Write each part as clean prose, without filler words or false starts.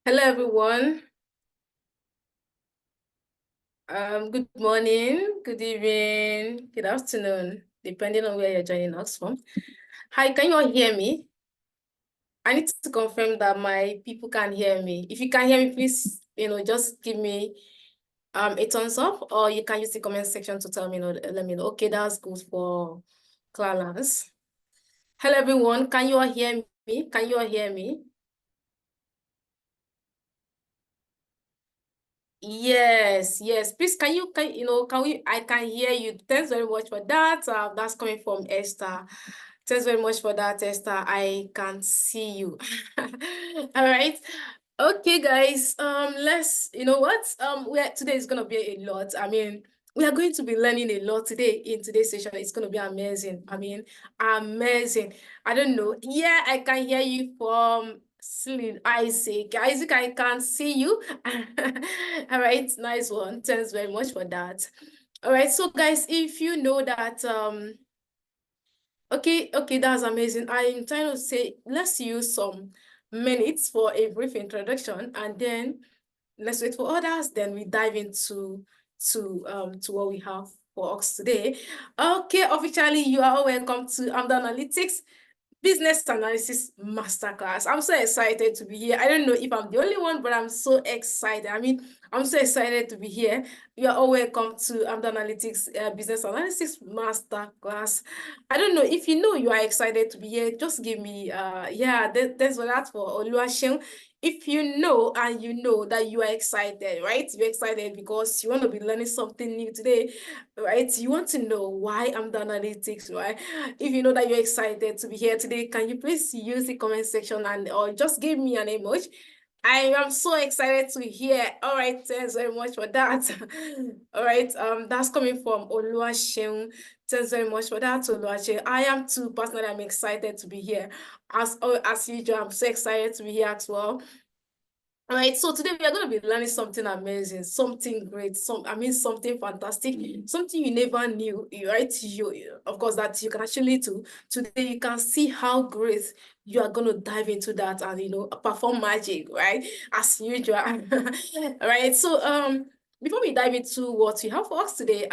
Hello, everyone. Good morning, good evening, good afternoon, depending on where you're joining us from. Hi, can you all hear me? I need to confirm that my people can hear me. If you can hear me, please, just give me a thumbs up, or you can use the comment section to tell me, let me know. Okay, that's good for Clarence. Hello, everyone. Can you all hear me? Can you all hear me? Yes, yes. Please, I can hear you. Thanks very much for that. That's coming from Esther. Thanks very much for that, Esther. I can see you. All right. Okay, guys. Let's, you know what? Today is gonna be a lot. I mean, we are going to be learning a lot today in today's session. It's gonna be amazing. I mean, amazing. I don't know. Yeah, I can hear you from Isaac. Isaac, I can see you. All right, nice one. Thanks very much for that. All right, so guys, if you know that okay, that's amazing. I'm trying to say let's use some minutes for a brief introduction, and then let's wait for others, then we dive into to what we have for us today. Okay, officially you are all welcome to the Analytics Business Analysis Masterclass. I'm so excited to be here. I don't know if I'm the only one, but I'm so excited. I mean, I'm so excited to be here. You are all welcome to the Analytics Business Analysis Masterclass. I don't know if you know you are excited to be here. Just give me yeah. That's what that's for Oluwaseun. If you know and you know that you are excited, right? You're excited because you want to be learning something new today, right? You want to know why I'm the analytics, right? If you know that you're excited to be here today, can you please use the comment section and or just give me an emoji? I am so excited to hear. All right, thanks very much for that. All right, that's coming from Oluwaseun. Thanks very much for that, Oluwaseun. I am too personally. I'm excited to be here. As usual, I'm so excited to be here as well. All right, so today we are going to be learning something amazing, something great, something fantastic, something you never knew, right? Of course, that you can actually do. Today you can see how great you are going to dive into that and, perform magic, right? As usual. All right, so, before we dive into what we have for us today,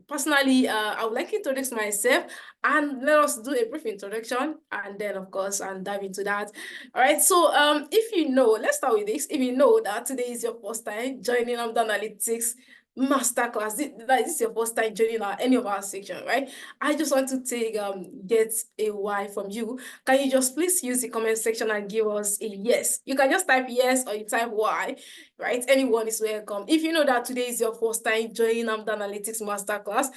personally, I would like to introduce myself and let us do a brief introduction and then, of course, and dive into that. All right, so if you know, let's start with this. If you know that today is your first time joining the Analytics Masterclass, this is your first time joining any of our section, right? I just want to get a why from you. Can you just please use the comment section and give us a yes? You can just type yes or you type why, right? Anyone is welcome. If you know that today is your first time joining the Analytics Masterclass,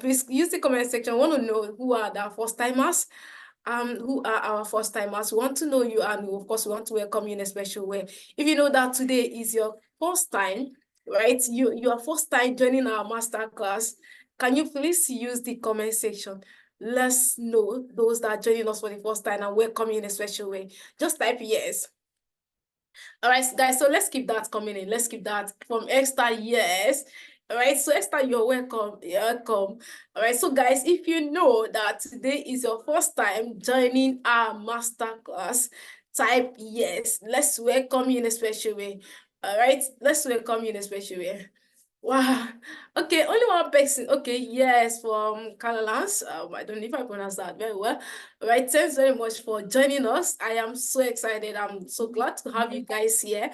please use the comment section. I want to know who are the first timers. Who are our first timers. We want to know you, and of course, we want to welcome you in a special way. If you know that today is your first time, right? You are first time joining our master class. Can you please use the comment section? Let's know those that are joining us for the first time and welcome you in a special way. Just type yes. All right, guys, so let's keep that coming in. Let's keep that from Esther, yes. All right, so Esther, you're welcome. You're welcome. All right, so guys, if you know that today is your first time joining our master class, type yes. Let's welcome you in a special way. All right, let's welcome you in a special way. Wow. Okay, only one person. Okay, yes, from Carolans. I don't know if I pronounced that very well. All right, thanks very much for joining us. I am so excited. I'm so glad to have you guys here.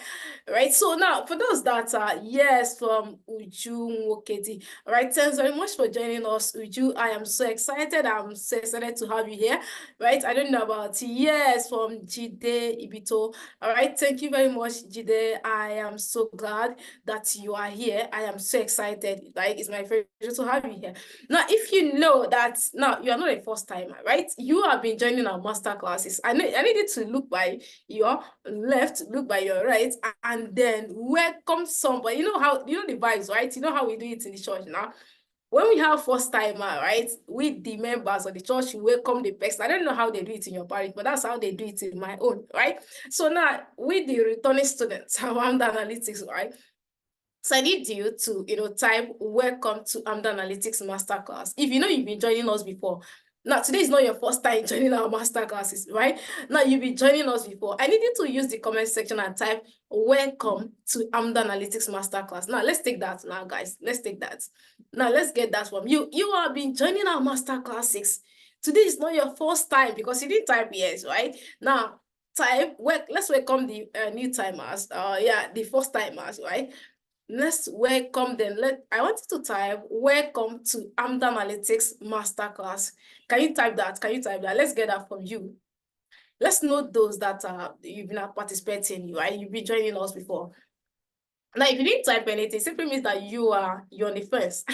All right, so now for those that are yes from Uju Nwokedi. All right, thanks very much for joining us, Uju. I am so excited. I'm so excited to have you here. Right, I don't know about yes from Jide Ibito. All right, thank you very much, Jide. I am so glad that you are here. I am so excited. Like, it's my pleasure to have you here. Now, if you know that now you are not a first timer, right? You have been joining our master classes. I needed to look by your left, look by your right, and then welcome somebody. You know the vibes, right? You know how we do it in the church now. When we have first timer, right, with the members of the church, we welcome the person. I don't know how they do it in your parish, but that's how they do it in my own, right? So now with the returning students around analytics, right? So I need you to, type welcome to AMDA Analytics Masterclass. If you know you've been joining us before, Now, today is not your first time joining our master classes, right? Now, you'll be joining us before. I need you to use the comment section and type, welcome to AMDA Analytics Masterclass. Now, let's take that now, guys. Let's take that. Now, let's get that from you. You have been joining our master classes. Today is not your first time because you didn't type yes, right? Now, type, let's welcome the new timers. Yeah, the first timers, right? Let's welcome them. I want you to type, welcome to AMDA Analytics Masterclass. Can you type that? Can you type that? Let's get that from you. Let's note those that you've been participating, right? You've been joining us before. Now, if you didn't type anything, it simply means that you're on the fence.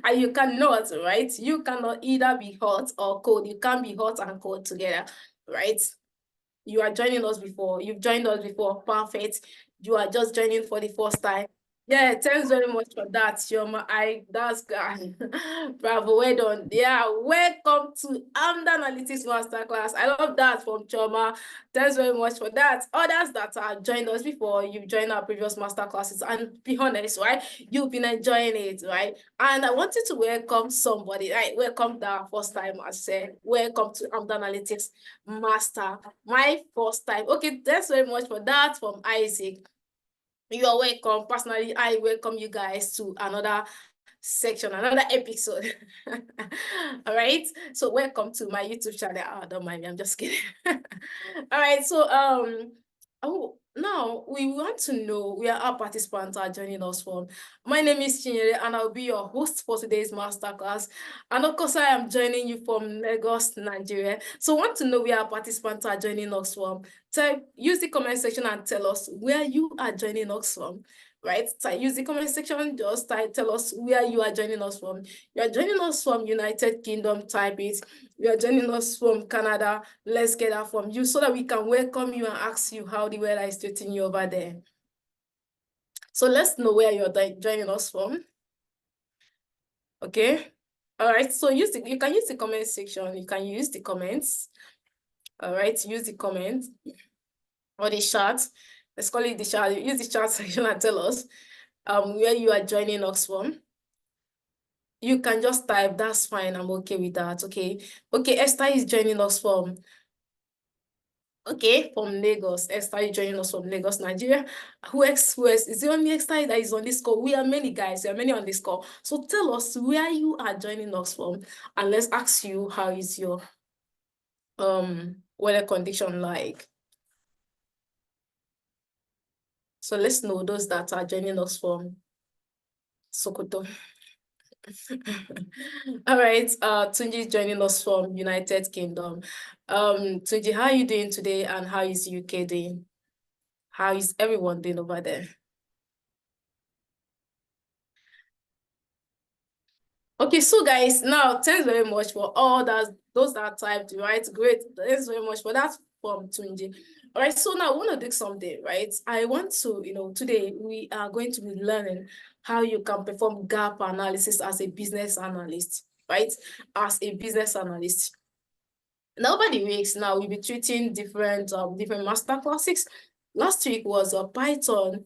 And you cannot, right? You cannot either be hot or cold. You can't be hot and cold together, right? You are joining us before. You've joined us before. Perfect. You are just joining for the first time. Yeah, thanks very much for that, Chioma. That's bravo, well done. Yeah, welcome to AMDA Analytics Masterclass. I love that from Chioma. Thanks very much for that. Others that have joined us before, you've joined our previous masterclasses, and be honest, right? You've been enjoying it, right? And I wanted to welcome somebody, right? Welcome the first time, I said. Welcome to AMDA Analytics Master. My first time. Okay, thanks very much for that from Isaac. You are welcome. Personally, I welcome you guys to another section, another episode. All right. So welcome to my YouTube channel. Oh, don't mind me, I'm just kidding. All right. So now we want to know where our participants are joining us from. My name is Chinyere and I'll be your host for today's masterclass. And of course, I am joining you from Lagos, Nigeria. So want to know where our participants are joining us from. Use the comment section and tell us where you are joining us from, right? Use the comment section, just tell us where you are joining us from. You are joining us from United Kingdom, type it. You are joining us from Canada. Let's get that from you so that we can welcome you and ask you how the weather is treating you over there. So let's know where you're joining us from. Okay. All right. So you can use the comment section. You can use the comments. All right. Use the comments or the chat. Let's call it the chat. Use the chat section and tell us where you are joining us from. You can just type, that's fine. I'm okay with that. Okay. Okay, Esther is joining us from Lagos. Esther is joining us from Lagos, Nigeria. Who else is the only Esther that is on this call? We are many guys. We are many on this call. So tell us where you are joining us from, and let's ask you how is your weather condition like. So let's know those that are joining us from Sokoto. All right, Tunji is joining us from United Kingdom. Tunji, how are you doing today and how is UK doing? How is everyone doing over there? Okay, so guys, now thanks very much for all those that typed, right? Great, thanks very much for that from Tunji. All right, so now I want to do something, right? I want to, today we are going to be learning how you can perform gap analysis as a business analyst, right? As a business analyst. Now, over the weeks, now we'll be treating different master classes. Last week was a Python,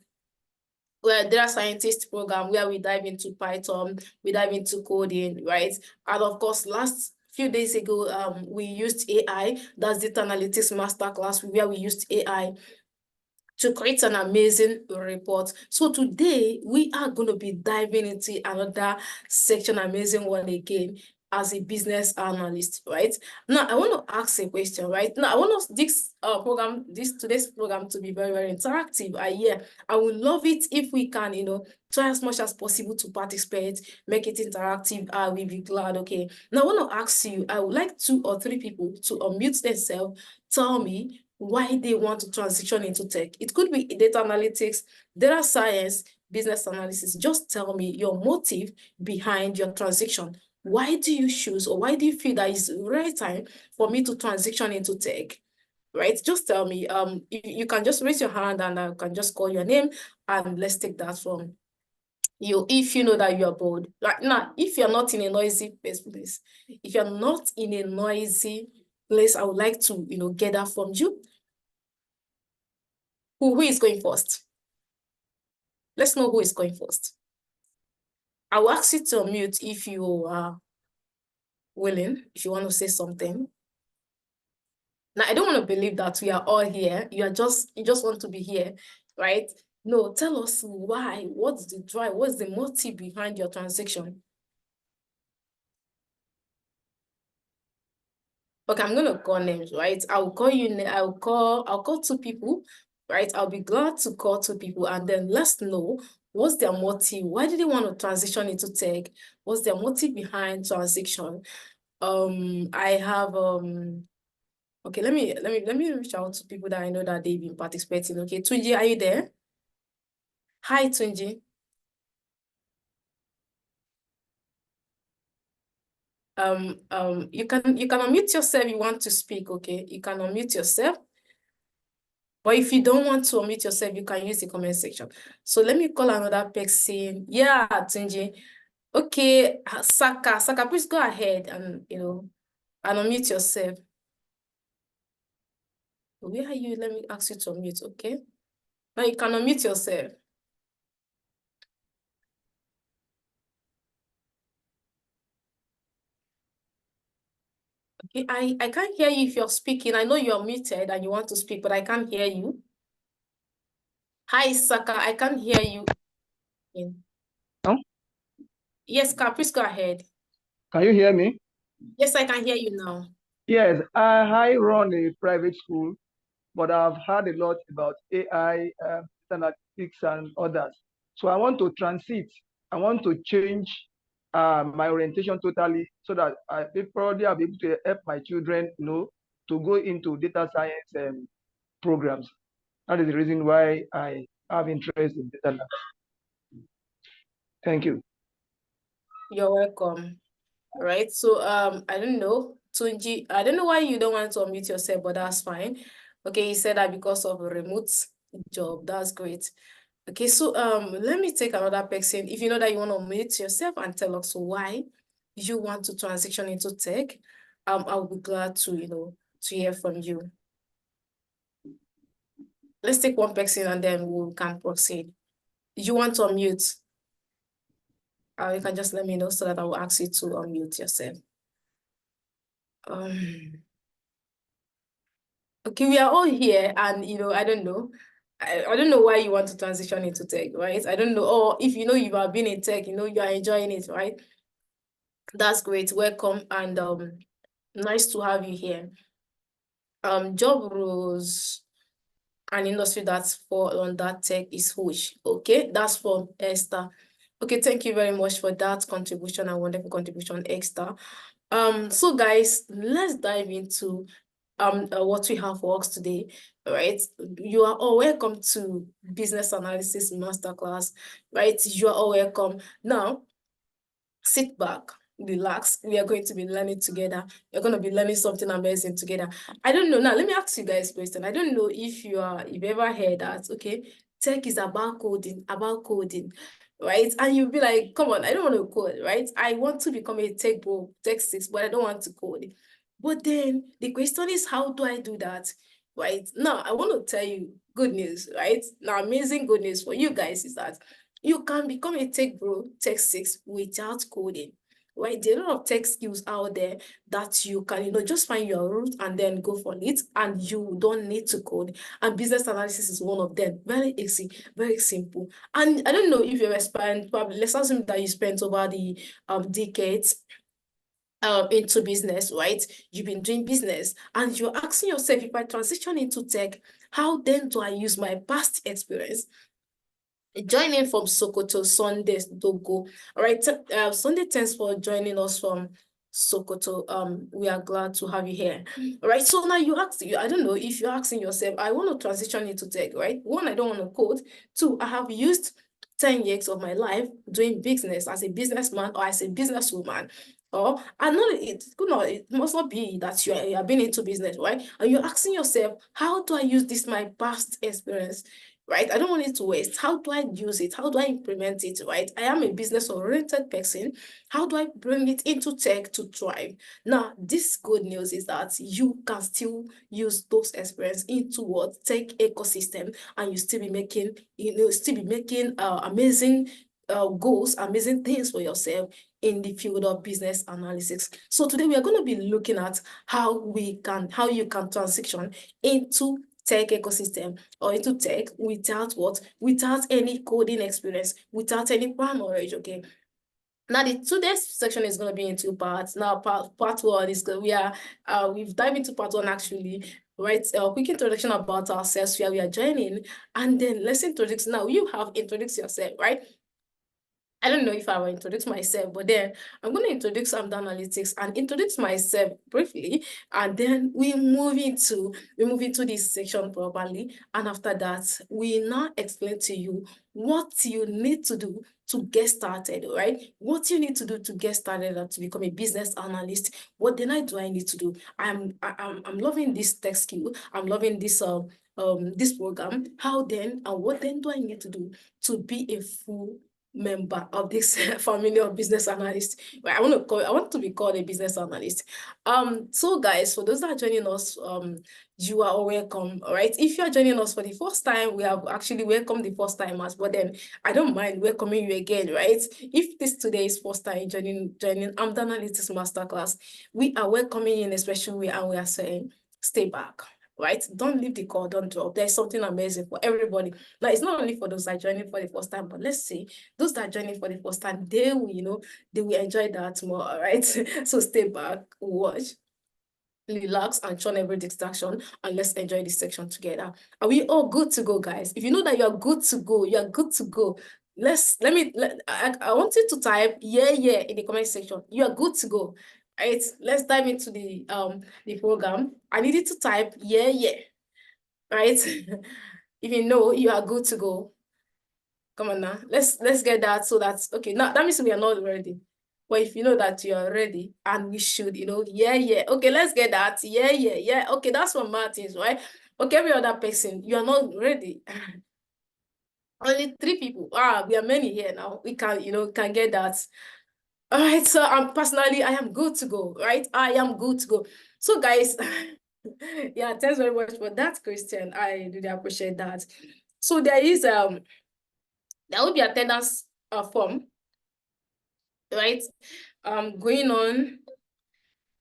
where data scientist program where we dive into Python, we dive into coding, right? And of course, last few days ago, we used AI. That's data analytics masterclass where we used AI to create an amazing report. So today we are going to be diving into another section, amazing one again, as a business analyst, right? Now I want to ask a question, right? Now I want today's program to be very, very interactive. I would love it if we can, try as much as possible to participate, make it interactive. I will be glad. Okay. Now I want to ask you, I would like 2 or 3 people to unmute themselves, tell me why they want to transition into tech. It could be data analytics, data science, business analysis. Just tell me your motive behind your transition. Why do you choose, or why do you feel that it's the right time for me to transition into tech? Right? Just tell me. You can just raise your hand and I can just call your name and let's take that from you if you know that you are bored. Like now, if you're not in a noisy place, if you're not in a noisy place, I would like to, get that from you. Who is going first? Let's know who is going first. I will ask you to unmute if you are. willing, if you want to say something. Now, I don't want to believe that we are all here. You just want to be here, right? No, tell us why. What's the drive? What's the motive behind your transaction? Okay, I'm gonna call names, right? I'll call two people, right? I'll be glad to call two people and then let's know what's their motive. Why do they want to transition into tech? What's their motive behind transition? I have okay, let me reach out to people that I know that they've been participating. Okay, Tunji, are you there? Hi, Tunji. You can unmute yourself if you want to speak, okay? You can unmute yourself. But if you don't want to unmute yourself, you can use the comment section. So let me call another person. Yeah, Tunji. Okay, Saka, please go ahead and and unmute yourself. Where are you? Let me ask you to unmute, okay? Now you can unmute yourself. Okay, I can't hear you if you're speaking. I know you're muted and you want to speak, but I can't hear you. Hi, Saka, I can't hear you. Huh? Yes, please go ahead. Can you hear me? Yes, I can hear you now. Yes, I run a private school, but I've heard a lot about AI, analytics, and others. So I want to transit. I want to change my orientation totally so that probably I'll be able to help my children, to go into data science programs. That is the reason why I have interest in data analytics. Thank you. You're welcome. All right. So I don't know, Tunji. I don't know why you don't want to unmute yourself, but that's fine. Okay, you said that because of a remote job. That's great. Okay, so let me take another person. If you know that you want to unmute yourself and tell us why you want to transition into tech, I'll be glad to to hear from you. Let's take one person and then we can proceed. You want to unmute? You can just let me know so that I will ask you to unmute yourself. Okay, we are all here, and I don't know. I don't know why you want to transition into tech, right? I don't know. Or if you have been in tech, you are enjoying it, right? That's great. Welcome, and nice to have you here. Job roles and industry that's for on that tech is which? Okay, that's from Esther. Okay, thank you very much for that contribution and wonderful contribution, Esther. So guys, let's dive into what we have for us today. Right, you are all welcome to Business Analysis Masterclass. Right, you are all welcome. Now, sit back, relax. We are going to be learning together. You're going to be learning something amazing together. I don't know. Now, let me ask you guys a question. I don't know if you've ever heard that, okay, tech is about coding, right? And you'll be like, come on, I don't want to code, right? I want to become a tech bro, tech six, but I don't want to code. But then the question is, how do I do that? Right now, I want to tell you good news, right? Now, amazing good news for you guys is that you can become a tech bro, tech six without coding, right? There are a lot of tech skills out there that you can, just find your route and then go for it, and you don't need to code. And business analysis is one of them. Very easy, very simple. And I don't know if you've spent, probably, let's assume that you spent over the decades into business, right? You've been doing business and you're asking yourself, if I transition into tech, how then do I use my past experience? Joining from Sokoto, Sunday, Togo. All right, Sunday, thanks for joining us from Sokoto. We are glad to have you here. All right, so now I don't know if you're asking yourself, I want to transition into tech, right? One, I don't want to code. Two, I have used 10 years of my life doing business as a businessman or as a businesswoman. Or and not it must not be that you are being into business, right? And you're asking yourself, how do I use this my past experience? Right? I don't want it to waste. How do I use it? How do I implement it? Right? I am a business-oriented person. How do I bring it into tech to thrive? Now, this good news is that you can still use those experience into what tech ecosystem, and you still be making, amazing goals, amazing things for yourself in the field of business analytics. So today we are going to be looking at how you can transition into tech ecosystem or into tech without any coding experience, without any prior knowledge. Okay. Now the today's section is going to be in two parts. Now part one is we've dived into part one actually, right? A quick introduction about ourselves, where we are joining, and then let's introduce. Now you have introduced yourself, right? I don't know if I will introduce myself, but then I'm going to introduce some analytics and introduce myself briefly, and then we move into this section properly. And after that, we now explain to you what you need to do to get started, right? What you need to do to get started and to become a business analyst. What then do I need to do? I'm loving this tech skill. I'm loving this program. How then and what then do I need to do to be a full member of this family of business analysts? I want to be called a business analyst. So guys, for those that are joining us, you are all welcome. All right, if you are joining us for the first time, we have actually welcomed the first timers, but then I don't mind welcoming you again, right? If this today is first time joining the Analytics Masterclass, we are welcoming you in a special way, and we are saying stay back. Right? Don't leave the call, don't drop. There's something amazing for everybody. Now, it's not only for those that are joining for the first time, but let's say those that are joining for the first time, they will enjoy that more, all right? So stay back, watch, relax, and shun every distraction, and let's enjoy this section together. Are we all good to go, guys? If you know that you are good to go, you are good to go. I want you to type yeah in the comment section. You are good to go. Right, let's dive into the program. I need you to type yeah, right? If you know you are good to go, come on now. Let's get that, so that's okay. Now that means we are not ready. But if you know that you are ready, and we should, yeah. Okay, let's get that. Yeah. Okay, that's from Martins, right? Okay, every other person, you are not ready. Only 3 people. We are many here now. We can get that. All right, so personally, I am good to go, right? I am good to go. So guys, yeah, thanks very much for that, Christian. I really appreciate that. So there will be attendance form, right? Going on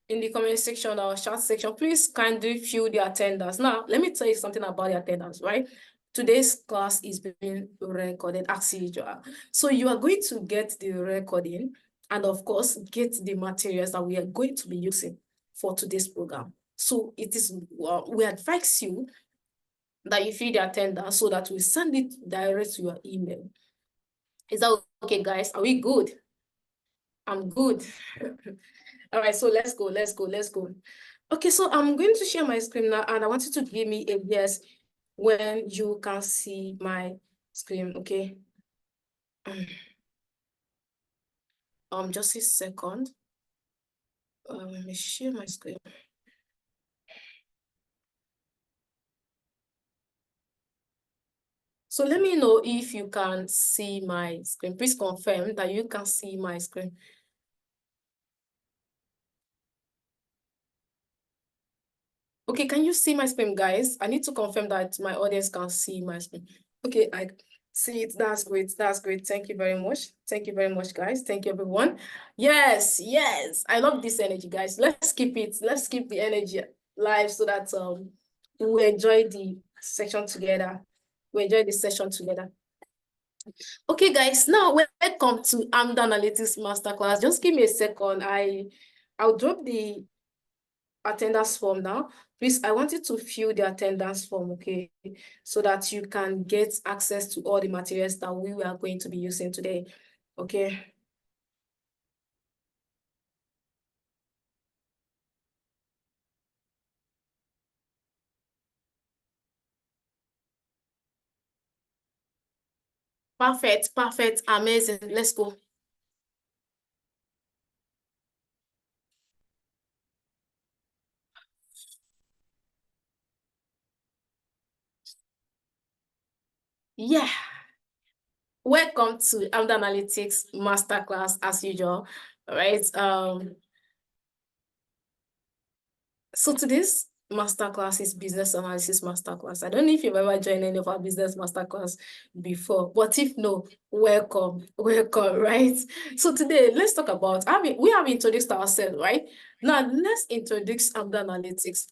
in the comment section or chat section. Please kindly fill the attendance. Now, let me tell you something about the attendance, right? Today's class is being recorded as usual. So you are going to get the recording and of course get the materials that we are going to be using for today's program. So we advise you that you fill the attendance so that we send it direct to your email. Is that okay, guys? Are we good? I'm good. All right, so let's go. Okay, so I'm going to share my screen now, and I want you to give me a yes when you can see my screen, okay? Just a second. Let me share my screen. So let me know if you can see my screen. Please confirm that you can see my screen. Okay, can you see my screen, guys? I need to confirm that my audience can see my screen. Okay, I see it. That's great. Thank you very much. Thank you very much, guys. Thank you, everyone. Yes. I love this energy, guys. Let's keep it. Let's keep the energy live so that we enjoy the session together. Okay, guys. Now welcome to Analytics Masterclass. Just give me a second. I'll drop the attendance form now. Please, I want you to fill the attendance form, okay, so that you can get access to all the materials that we are going to be using today, okay? Perfect, amazing. Let's go. Yeah. Welcome to Analytics Masterclass as usual, all right? So today's masterclass is business analysis masterclass. I don't know if you've ever joined any of our business masterclass before, but if no, welcome, welcome, right? So today, let's talk about, we have introduced ourselves, right? Now, let's introduce AMD Analytics.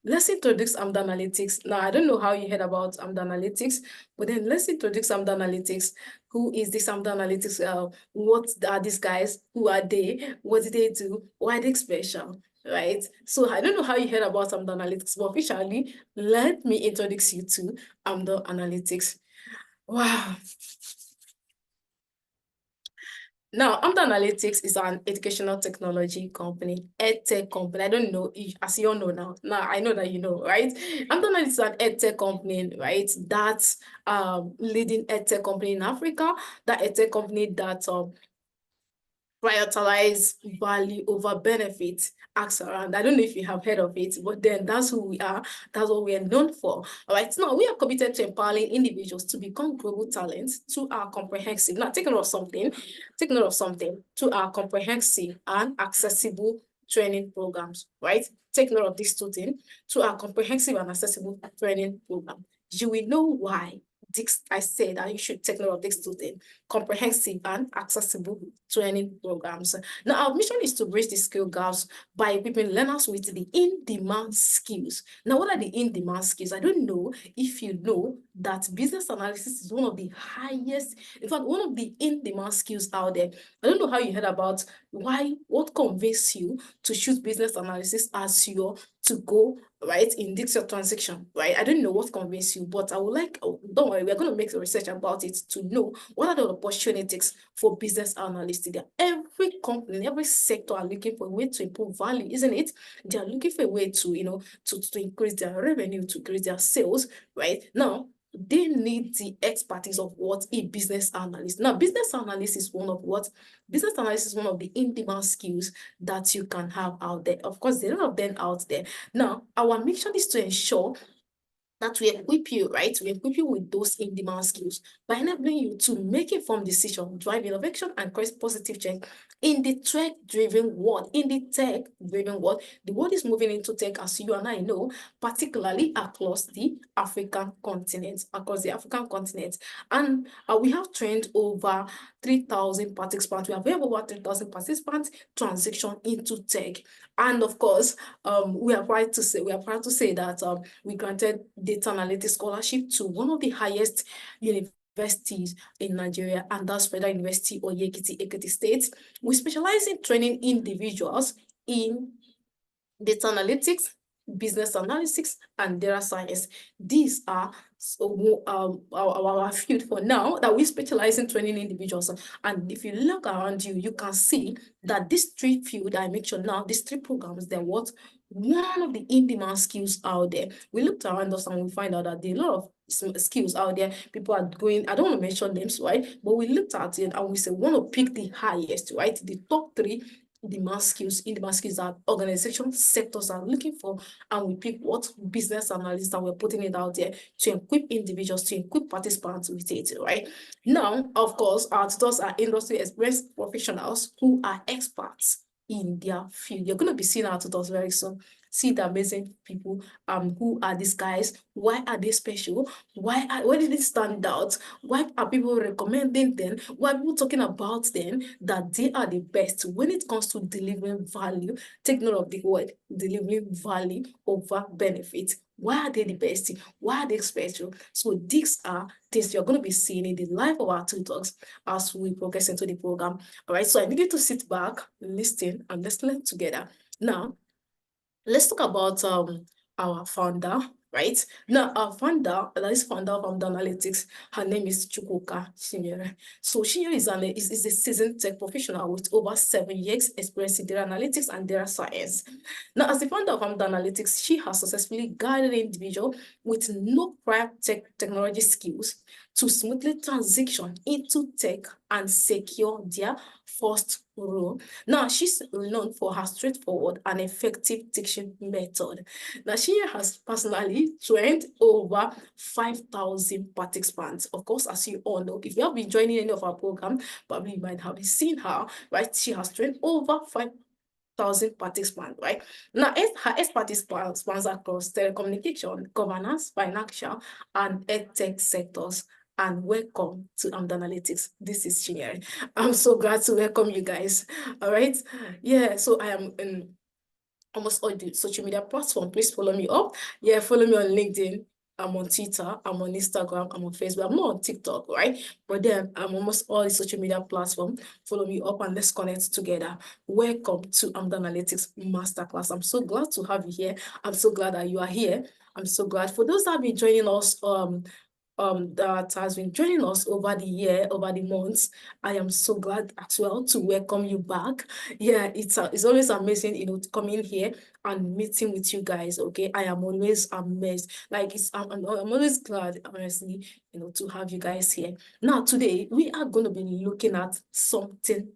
Let's introduce AMD Analytics. Now, I don't know how you heard about AMD Analytics, but then let's introduce AMD Analytics. Who is this AMD Analytics? What are these guys? Who are they? What do they do? Why are they special? Right? So I don't know how you heard about AMD Analytics, but officially, let me introduce you to AMD Analytics. Wow. Now, AMD Analytics is an educational technology company, edtech company. I don't know, as you all know now. Now, I know that you know, right? AMD Analytics is an edtech company, right? That's leading edtech company in Africa. That edtech company that prioritize value over benefit acts around. I don't know if you have heard of it, but then that's who we are. That's what we are known for. All right. Now we are committed to empowering individuals to become global talents through our comprehensive. Now take note of something. Take note of something. To our comprehensive and accessible training programs. Right. Take note of these two things. To our comprehensive and accessible training program. You will know why. I said that you should take note of these two things: comprehensive and accessible training programs. Now, our mission is to bridge the skill gaps by equipping learners with the in-demand skills. Now, what are the in-demand skills? I don't know if you know that business analysis is one of the highest, in fact, one of the in-demand skills out there. I don't know how you heard about what convinces you to choose business analysis as your to go right in this your transaction, right? I don't know what convinced you, but I would like, don't worry, we're going to make a research about it to know what are the opportunities for business analysts. Every company, every sector are looking for a way to improve value, isn't it? They are looking for a way to, to increase their revenue, to increase their sales, right? Now, they need the expertise of what a business analyst. Now, business analyst is one of what? Business analyst is one of the in-demand skills that you can have out there. Of course, there are a lot of them out there. Now, our mission is to ensure that we equip you, right? We equip you with those in-demand skills by enabling you to make informed decision, drive innovation, and create positive change in the tech-driven world. In the tech-driven world, the world is moving into tech, as you and I know, particularly across the African continent, And we have trained over 3,000 participants. We have over 3,000 participants transition into tech. And of course, we are proud to say that we granted data analytics scholarship to one of the highest universities in Nigeria, and that's Federal University of Ekiti State. We specialize in training individuals in data analytics, business analytics, and data science. These are our field for now that we specialize in training individuals. And if you look around you, you can see that these three fields I mentioned now, these three programs, they're what? One of the in-demand skills out there. We looked around us and we find out that there are a lot of skills out there. People are going, I don't want to mention names, right? But we looked at it and we said, we want to pick the highest, right? The top three in-demand skills that organization sectors are looking for, and we pick what business analysts, and we're putting it out there to equip individuals, to equip participants with it, right? Now, of course, our tutors are industry experienced professionals who are experts in their field. You're going to be seeing our tutors very soon. See the amazing people. Who are these guys? Why are they special? Why did it stand out? Why are people recommending them? Why are people talking about them that they are the best when it comes to delivering value? Take note of the word delivering value over benefit. Why are they the best? Why are they special? So these are things you're going to be seeing in the life of our tutors as we progress into the program. All right, so I need you to sit back, listen, and let's learn together. Now, let's talk about our founder, right? Now, our founder, that is founder of AMD Analytics, her name is Chukwuka Chinyere. So Chinyere is a seasoned tech professional with over 7 years experience in data analytics and data science. Now, as the founder of AMD Analytics, she has successfully guided an individual with no prior technology skills to smoothly transition into tech and secure their first role. Now, she's known for her straightforward and effective teaching method. Now, she has personally trained over 5,000 participants. Of course, as you all know, if you have been joining any of our program, probably you might have seen her, right? She has trained over 5,000 1,000 participants, right? Now, her expertise spans across telecommunication, governance, financial, and edtech sectors. And welcome to Analytics. This is Chinyere. I'm so glad to welcome you guys. All right. Yeah, so I am in almost all the social media platform. Please follow me up. Yeah, follow me on LinkedIn. I'm on Twitter, I'm on Instagram, I'm on Facebook. I'm not on TikTok, right? But then I'm almost all the social media platform. Follow me up and let's connect together. Welcome to Analytics Masterclass. I'm so glad to have you here. I'm so glad that you are here. I'm so glad for those that have been joining us that has been joining us over the year, over the months. I am so glad as well to welcome you back. Yeah, it's always amazing, coming here and meeting with you guys. Okay, I am always amazed. Like I'm always glad, honestly, to have you guys here. Now, today we are going to be looking at something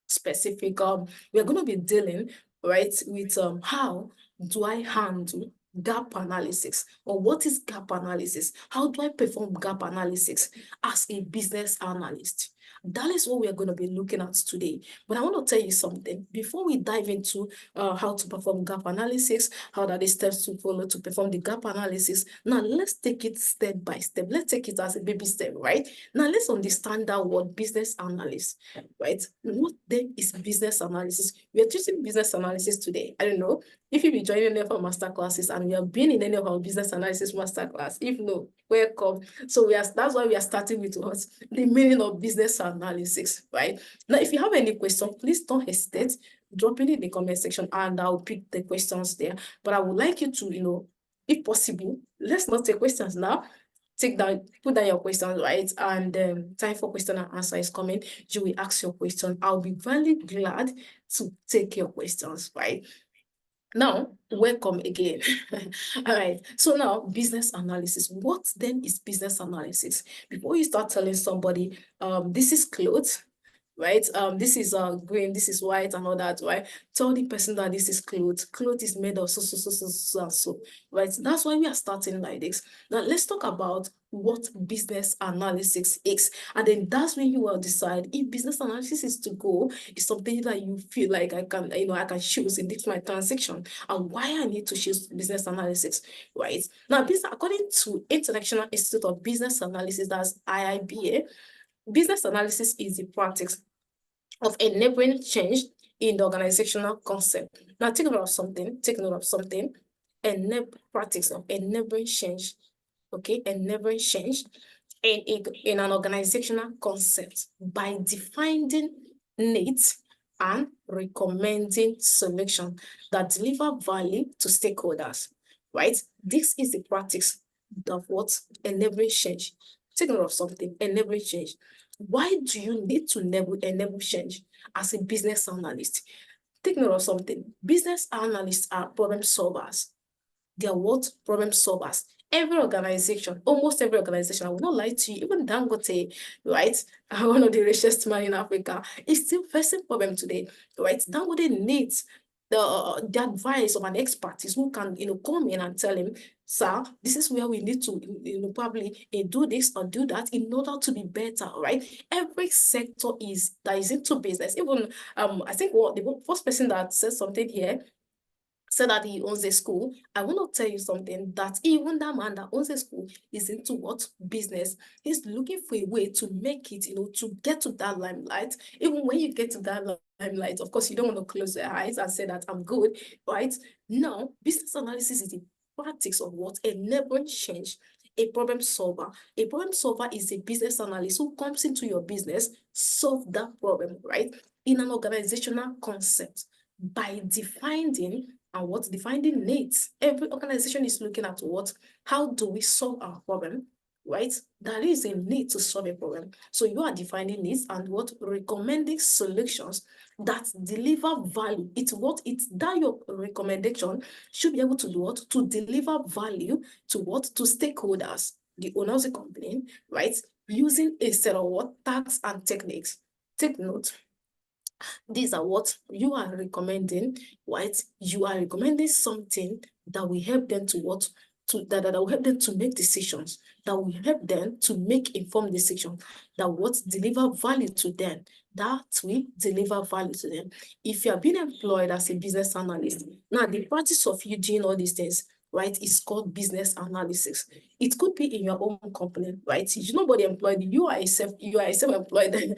specific. We are going to be dealing right with how do I handle gap analysis, or what is gap analysis? How do I perform gap analysis as a business analyst? That is what we are going to be looking at today. But I want to tell you something before we dive into how to perform gap analysis, how are the steps to follow to perform the gap analysis. Now, let's take it step by step. Let's take it as a baby step, right? Now, let's understand that word business analyst, right? What then is business analysis? We are teaching business analysis today. I don't know if you've been joining any of our master classes and we have been in any of our business analysis master class. If no, welcome. So that's why we are starting with what the meaning of business analysis, right? Now, if you have any question, please don't hesitate. Drop it in the comment section and I'll pick the questions there. But I would like you to, if possible, let's not take questions now. Put down your questions, right? And time for question and answer is coming. You will ask your question. I'll be very glad to take your questions, right? Now, welcome again. All right. So now, business analysis. What then is business analysis? Before you start telling somebody, this is clothes, right? This is green, this is white, and all that, right? Tell the person that this is clothes. Clothes is made of so, right? That's why we are starting like this. Now, let's talk about what business analysis is, and then that's when you will decide if business analysis is to go, is something that you feel like I can choose in this my transaction, and why I need to choose business analysis, right? Now, this according to International Institute of Business Analysis, that's IIBA. Business analysis is the practice of enabling change in the organizational concept. Now, take note of something. Practice of enabling change. Okay, enabling change in an organizational concept by defining needs and recommending solutions that deliver value to stakeholders. Right? This is the practice of what enabling change. Take note of something. Enabling change. Why do you need to enable change as a business analyst? Take note of something. Business analysts are problem solvers. They are what? Problem solvers. Every organization, almost every organization, I will not lie to you, even Dangote, right? One of the richest men in Africa, is still facing problem today, right? Dangote needs the advice of an expert who can, come in and tell him, sir, this is where we need to, probably do this or do that in order to be better, right? Every sector that is into business. Even, I think the first person that said something here said that he owns a school. I want to tell you something, that even that man that owns a school is into what? Business. He's looking for a way to make it, to get to that limelight. Even when you get to that limelight, of course, you don't want to close your eyes and say that I'm good, right? Now, business analysis is the practice of what? Enabling change. A problem solver. A problem solver is a business analyst who comes into your business, solve that problem, right? In an organizational concept by defining defining needs. Every organization is looking at what? How do we solve our problem, right? There is a need to solve a problem. So you are defining needs and what? Recommending solutions that deliver value. It's that your recommendation should be able to do what? To deliver value to what? To stakeholders, the owners of the company, right? Using a set of what? Tasks and techniques. Take note. These are what you are recommending, right? You are recommending something that will help them to what? that will help them to make decisions, that will help them to make informed decisions, that what deliver value to them, that will deliver value to them. If you are being employed as a business analyst, now the practice of you doing all these things, right, is called business analysis. It could be in your own company, right? Nobody employed you. You are self-employed,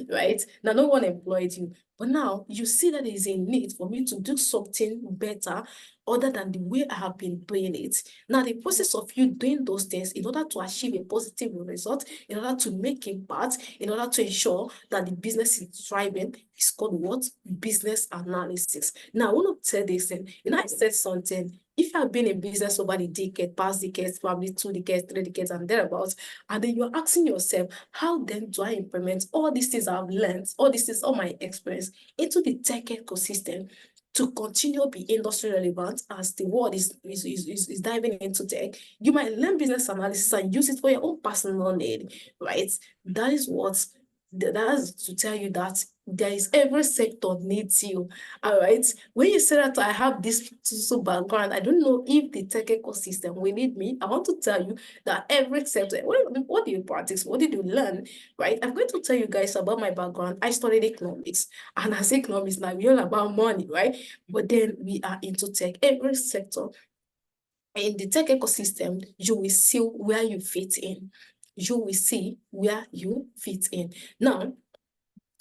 right? Now, no one employed you. But now you see that there is a need for me to do something better other than the way I have been doing it. Now, the process of you doing those things in order to achieve a positive result, in order to make impact, in order to ensure that the business is thriving, is called what? Business analysis. Now, I want to tell this thing. I said something. If you have been in business over the decade, past decades, probably 2 decades, 3 decades, and thereabouts, and then you're asking yourself, how then do I implement all these things I've learned, all these things, all my experience into the tech ecosystem to continue be industry relevant as the world is diving into tech? You might learn business analysis and use it for your own personal need, right? That is to tell you that there is every sector needs you. All right. When you say that I have this social background, I don't know if the tech ecosystem will need me. I want to tell you that every sector, what do you practice? What did you learn? Right? I'm going to tell you guys about my background. I studied economics, and as economics, now we're all about money, right? But then we are into tech. Every sector in the tech ecosystem, you will see where you fit in. You will see where you fit in. Now,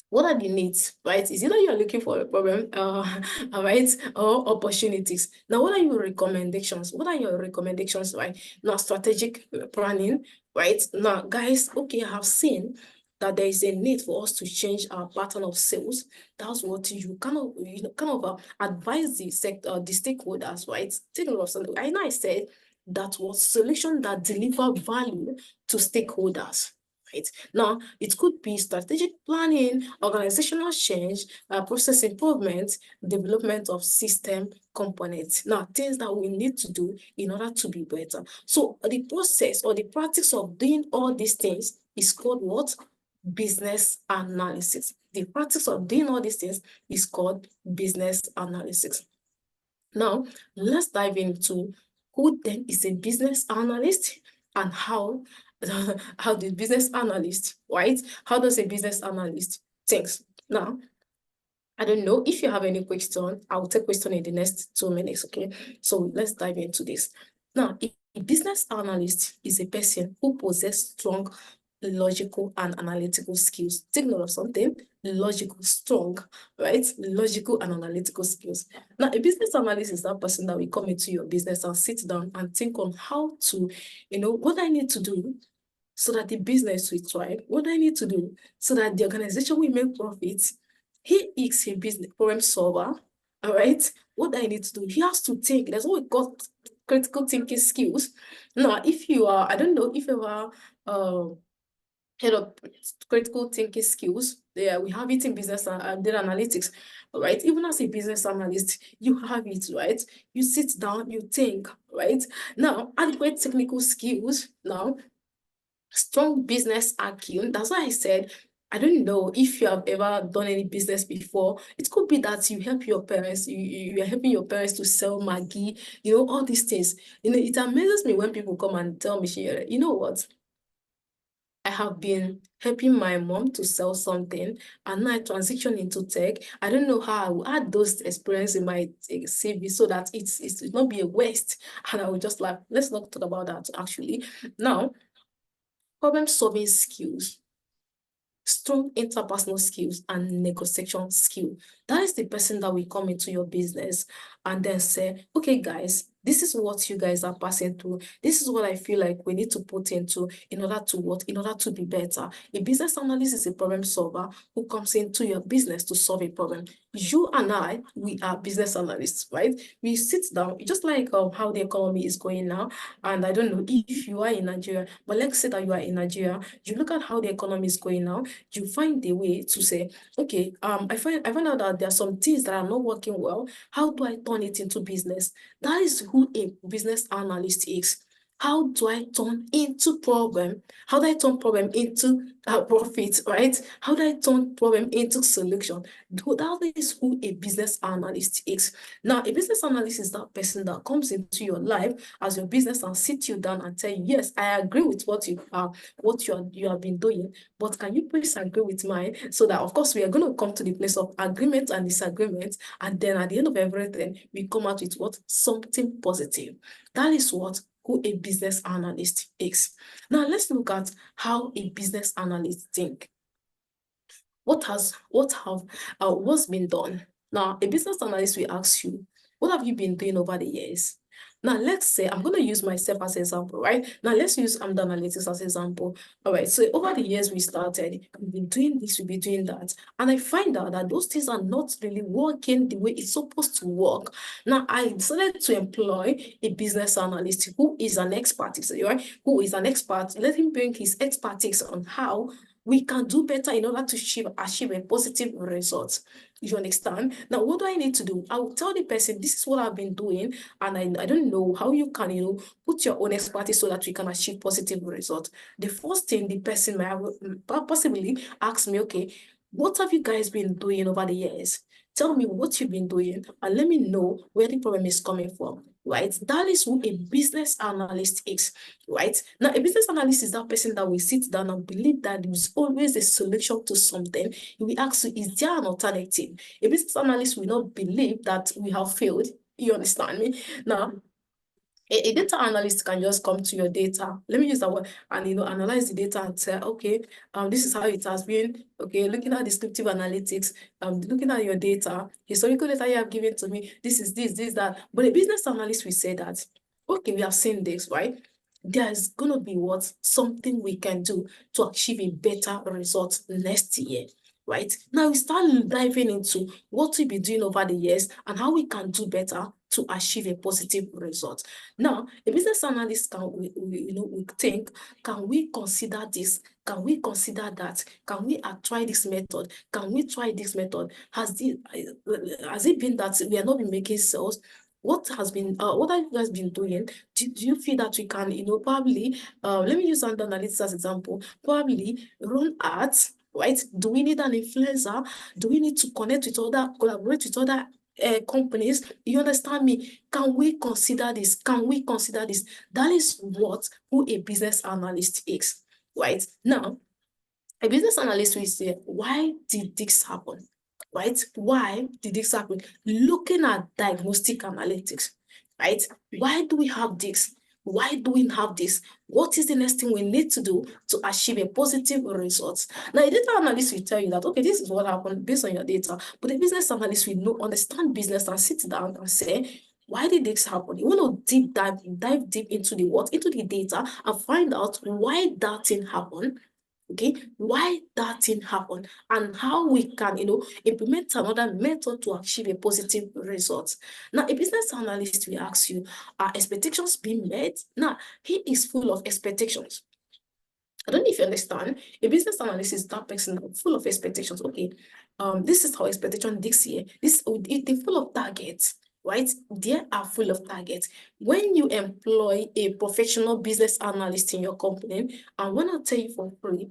what are the needs, right? Is either you're looking for a problem, all right, or opportunities. Now, what are your recommendations? What are your recommendations, right? Now, strategic planning, right? Now, guys, okay, I have seen that there is a need for us to change our pattern of sales. That's what you kind of advise the sector, the stakeholders, right? Take note of something. I know I said that was solution that deliver value to stakeholders. Right. Now, it could be strategic planning, organizational change, process improvement, development of system components. Now, things that we need to do in order to be better. So the process or the practice of doing all these things is called what? Business analysis. The practice of doing all these things is called business analysis. Now, let's dive into who then is a business analyst and how the business analyst, right? How does a business analyst think? Now, I don't know if you have any question. I will take question in the next 2 minutes, okay? So let's dive into this. Now, a business analyst is a person who possesses strong logical and analytical skills. Take note of something, logical, strong, right? Logical and analytical skills. Now, a business analyst is that person that will come into your business and sit down and think on how to, what I need to do so that the business will thrive, what I need to do so that the organization will make profits. He is a business problem solver, all right? What I need to do, he has to think. That's what we call critical thinking skills. Now, if you are, I don't know if you are head of critical thinking skills. Yeah, we have it in business and data analytics, right? Even as a business analyst, you have it, right? You sit down, you think, right? Now, adequate technical skills. Now, strong business acumen. That's why I said, I don't know if you have ever done any business before. It could be that you help your parents, you are helping your parents to sell Maggie, all these things. It amazes me when people come and tell me, you know what? I have been helping my mom to sell something, and now I transition into tech. I don't know how I will add those experiences in my CV so that it will not be a waste. And I will just like, let's not talk about that actually. Now, problem-solving skills, strong interpersonal skills, and negotiation skill. That is the person that will come into your business and then say, okay, guys, this is what you guys are passing through. This is what I feel like we need to put into in order to what? In order to be better. A business analyst is a problem solver who comes into your business to solve a problem. You and I, we are business analysts, right? We sit down, just like how the economy is going now. And I don't know if you are in Nigeria, but let's say that you are in Nigeria, you look at how the economy is going now, you find a way to say, okay, I find out that there are some things that are not working well. How do I turn it into business? That is who a business analyst is. How do I turn into problem? How do I turn problem into profit, right? How do I turn problem into solution? That is who a business analyst is. Now, a business analyst is that person that comes into your life as your business and sit you down and tell you, yes, I agree with what you have been doing, but can you please agree with mine? So that, of course, we are going to come to the place of agreement and disagreement, and then at the end of everything, we come out with what? Something positive. That is what who a business analyst is. Now let's look at how a business analyst think. What's been done? Now, a business analyst will ask you, what have you been doing over the years? Now, let's say I'm going to use myself as an example, right? Now, let's use the analytics as an example. All right, so over the years we started, we've been doing this, we've been doing that. And I find out that those things are not really working the way it's supposed to work. Now, I decided to employ a business analyst who is an expert, right? Who is an expert. Let him bring his expertise on how we can do better in order to achieve a positive result. You understand? Now, what do I need to do? I will tell the person, this is what I've been doing, and I don't know how you can, put your own expertise so that we can achieve positive results. The first thing the person might possibly ask me, okay, what have you guys been doing over the years? Tell me what you've been doing and let me know where the problem is coming from, right? That is who a business analyst is, right? Now, a business analyst is that person that will sit down and believe that there is always a solution to something. He will ask you, is there an alternative? A business analyst will not believe that we have failed. You understand me? Now, a data analyst can just come to your data. Let me use that word and analyze the data and say, okay, this is how it has been. Okay, looking at descriptive analytics, looking at your data, historical data you have given to me, this is this, that. But a business analyst will say that, okay, we have seen this, right? There's gonna be something we can do to achieve a better result next year. Right now, we start diving into what we've been doing over the years and how we can do better to achieve a positive result. Now, a business analyst we think, can we consider this? Can we consider that? Can we try this method? Can we try this method? Has it been that we have not been making sales? What have you guys been doing? Do you feel that we can, probably, let me use an analytics as example, probably run ads, right? Do we need an influencer? Do we need to collaborate with other companies? You understand me? Can we consider this? Can we consider this? That is who a business analyst is, right? Now, a business analyst will say, why did this happen? Right? Why did this happen? Looking at diagnostic analytics, right? Why do we have this? Why do we have this? What is the next thing we need to do to achieve a positive result? Now, a data analyst will tell you that, okay, this is what happened based on your data, but the business analyst will understand business and sit down and say, why did this happen? You want to dive deep into into the data and find out why that thing happened. Okay, why that thing happened and how we can, implement another method to achieve a positive result. Now, a business analyst will ask you, are expectations being met? Now, he is full of expectations. I don't know if you understand. A business analyst is that person full of expectations. Okay, this is our expectation this year. They're full of targets, right? They are full of targets. When you employ a professional business analyst in your company, I want to tell you for free,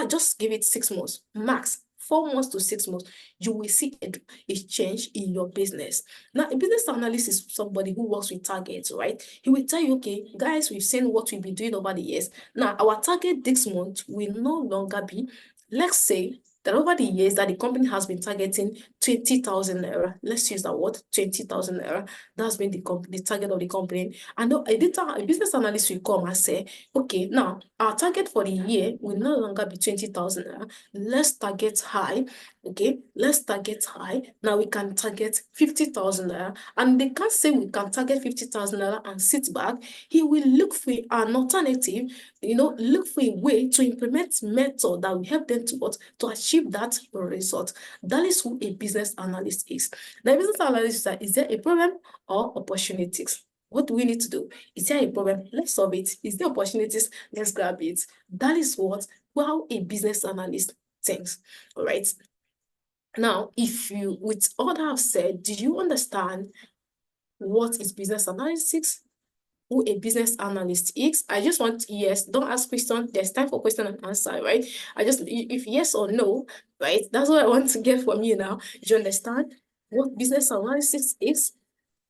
just give it 6 months, max 4 months to 6 months, you will see a change in your business. Now, a business analyst is somebody who works with targets, right? He will tell you, okay, guys, we've seen what we've been doing over the years. Now, our target this month will no longer be, let's say, that over the years that the company has been targeting 20,000 naira. Let's use that word, 20,000 naira. That's been the target of the company. And a business analyst will come and say, okay, now our target for the year will no longer be 20,000 naira. Let's target high. Okay, let's target high. Now we can target 50,000 naira. And they can't say we can target 50,000 naira and sit back. He will look for an alternative, look for a way to implement method that will help them to achieve that result. That is who a business analyst is. Now, a business analyst is there a problem or opportunities? What do we need to do? Is there a problem? Let's solve it. Is there opportunities? Let's grab it. That is how a business analyst thinks. All right. Now, with all that I've said, do you understand what is business analytics? who a business analyst is? I just want yes, don't ask questions. There's time for question and answer, right? If yes or no, right? That's what I want to get from you now. Do you understand what business analysis is?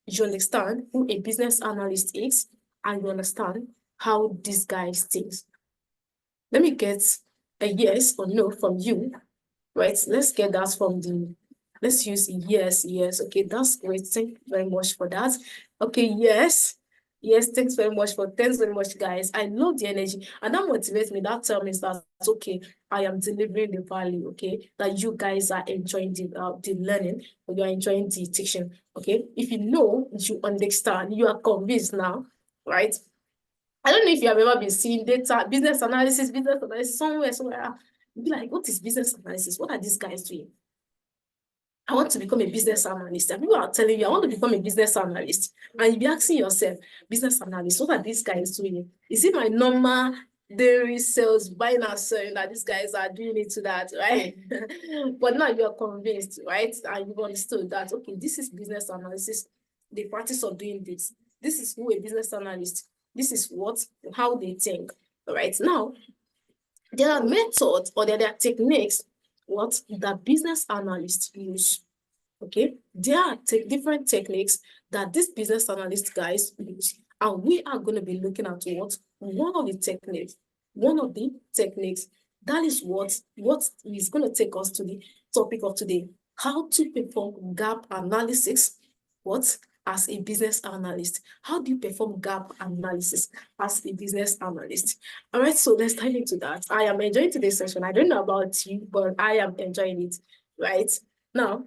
You understand who a business analyst is? And you understand how these guys think. Let me get a yes or no from you, right? Let's get that from let's use yes. Okay, that's great. Thank you very much for that. Okay, yes. Yes, thanks very much thanks very much, guys. I love the energy, and that motivates me. That tells me that okay, I am delivering the value, okay, that you guys are enjoying the learning, or you are enjoying the teaching. Okay, if you know, you understand, you are convinced now, right? I don't know if you have ever been seeing data, business analysis somewhere. You'd be like, what is business analysis? What are these guys doing? I want to become a business analyst. And people are telling you, I want to become a business analyst. And you'll be asking yourself, business analyst, what are these guys doing? Is it my normal daily sales, buying and selling that these guys are doing it to that, right? But now you're convinced, right? And you've understood that, okay, this is business analysis, the practice of doing this. This is who a business analyst, this is how they think, right? Now, there are methods or there are techniques that business analysts use. Okay, there are different techniques that these business analyst guys use, and we are going to be looking at one of the techniques that is what is going to take us to the topic of today: how to perform gap analysis. As a business analyst, how do you perform gap analysis as a business analyst? All right, so let's dive into that. I am enjoying today's session. I don't know about you, but I am enjoying it. Right now,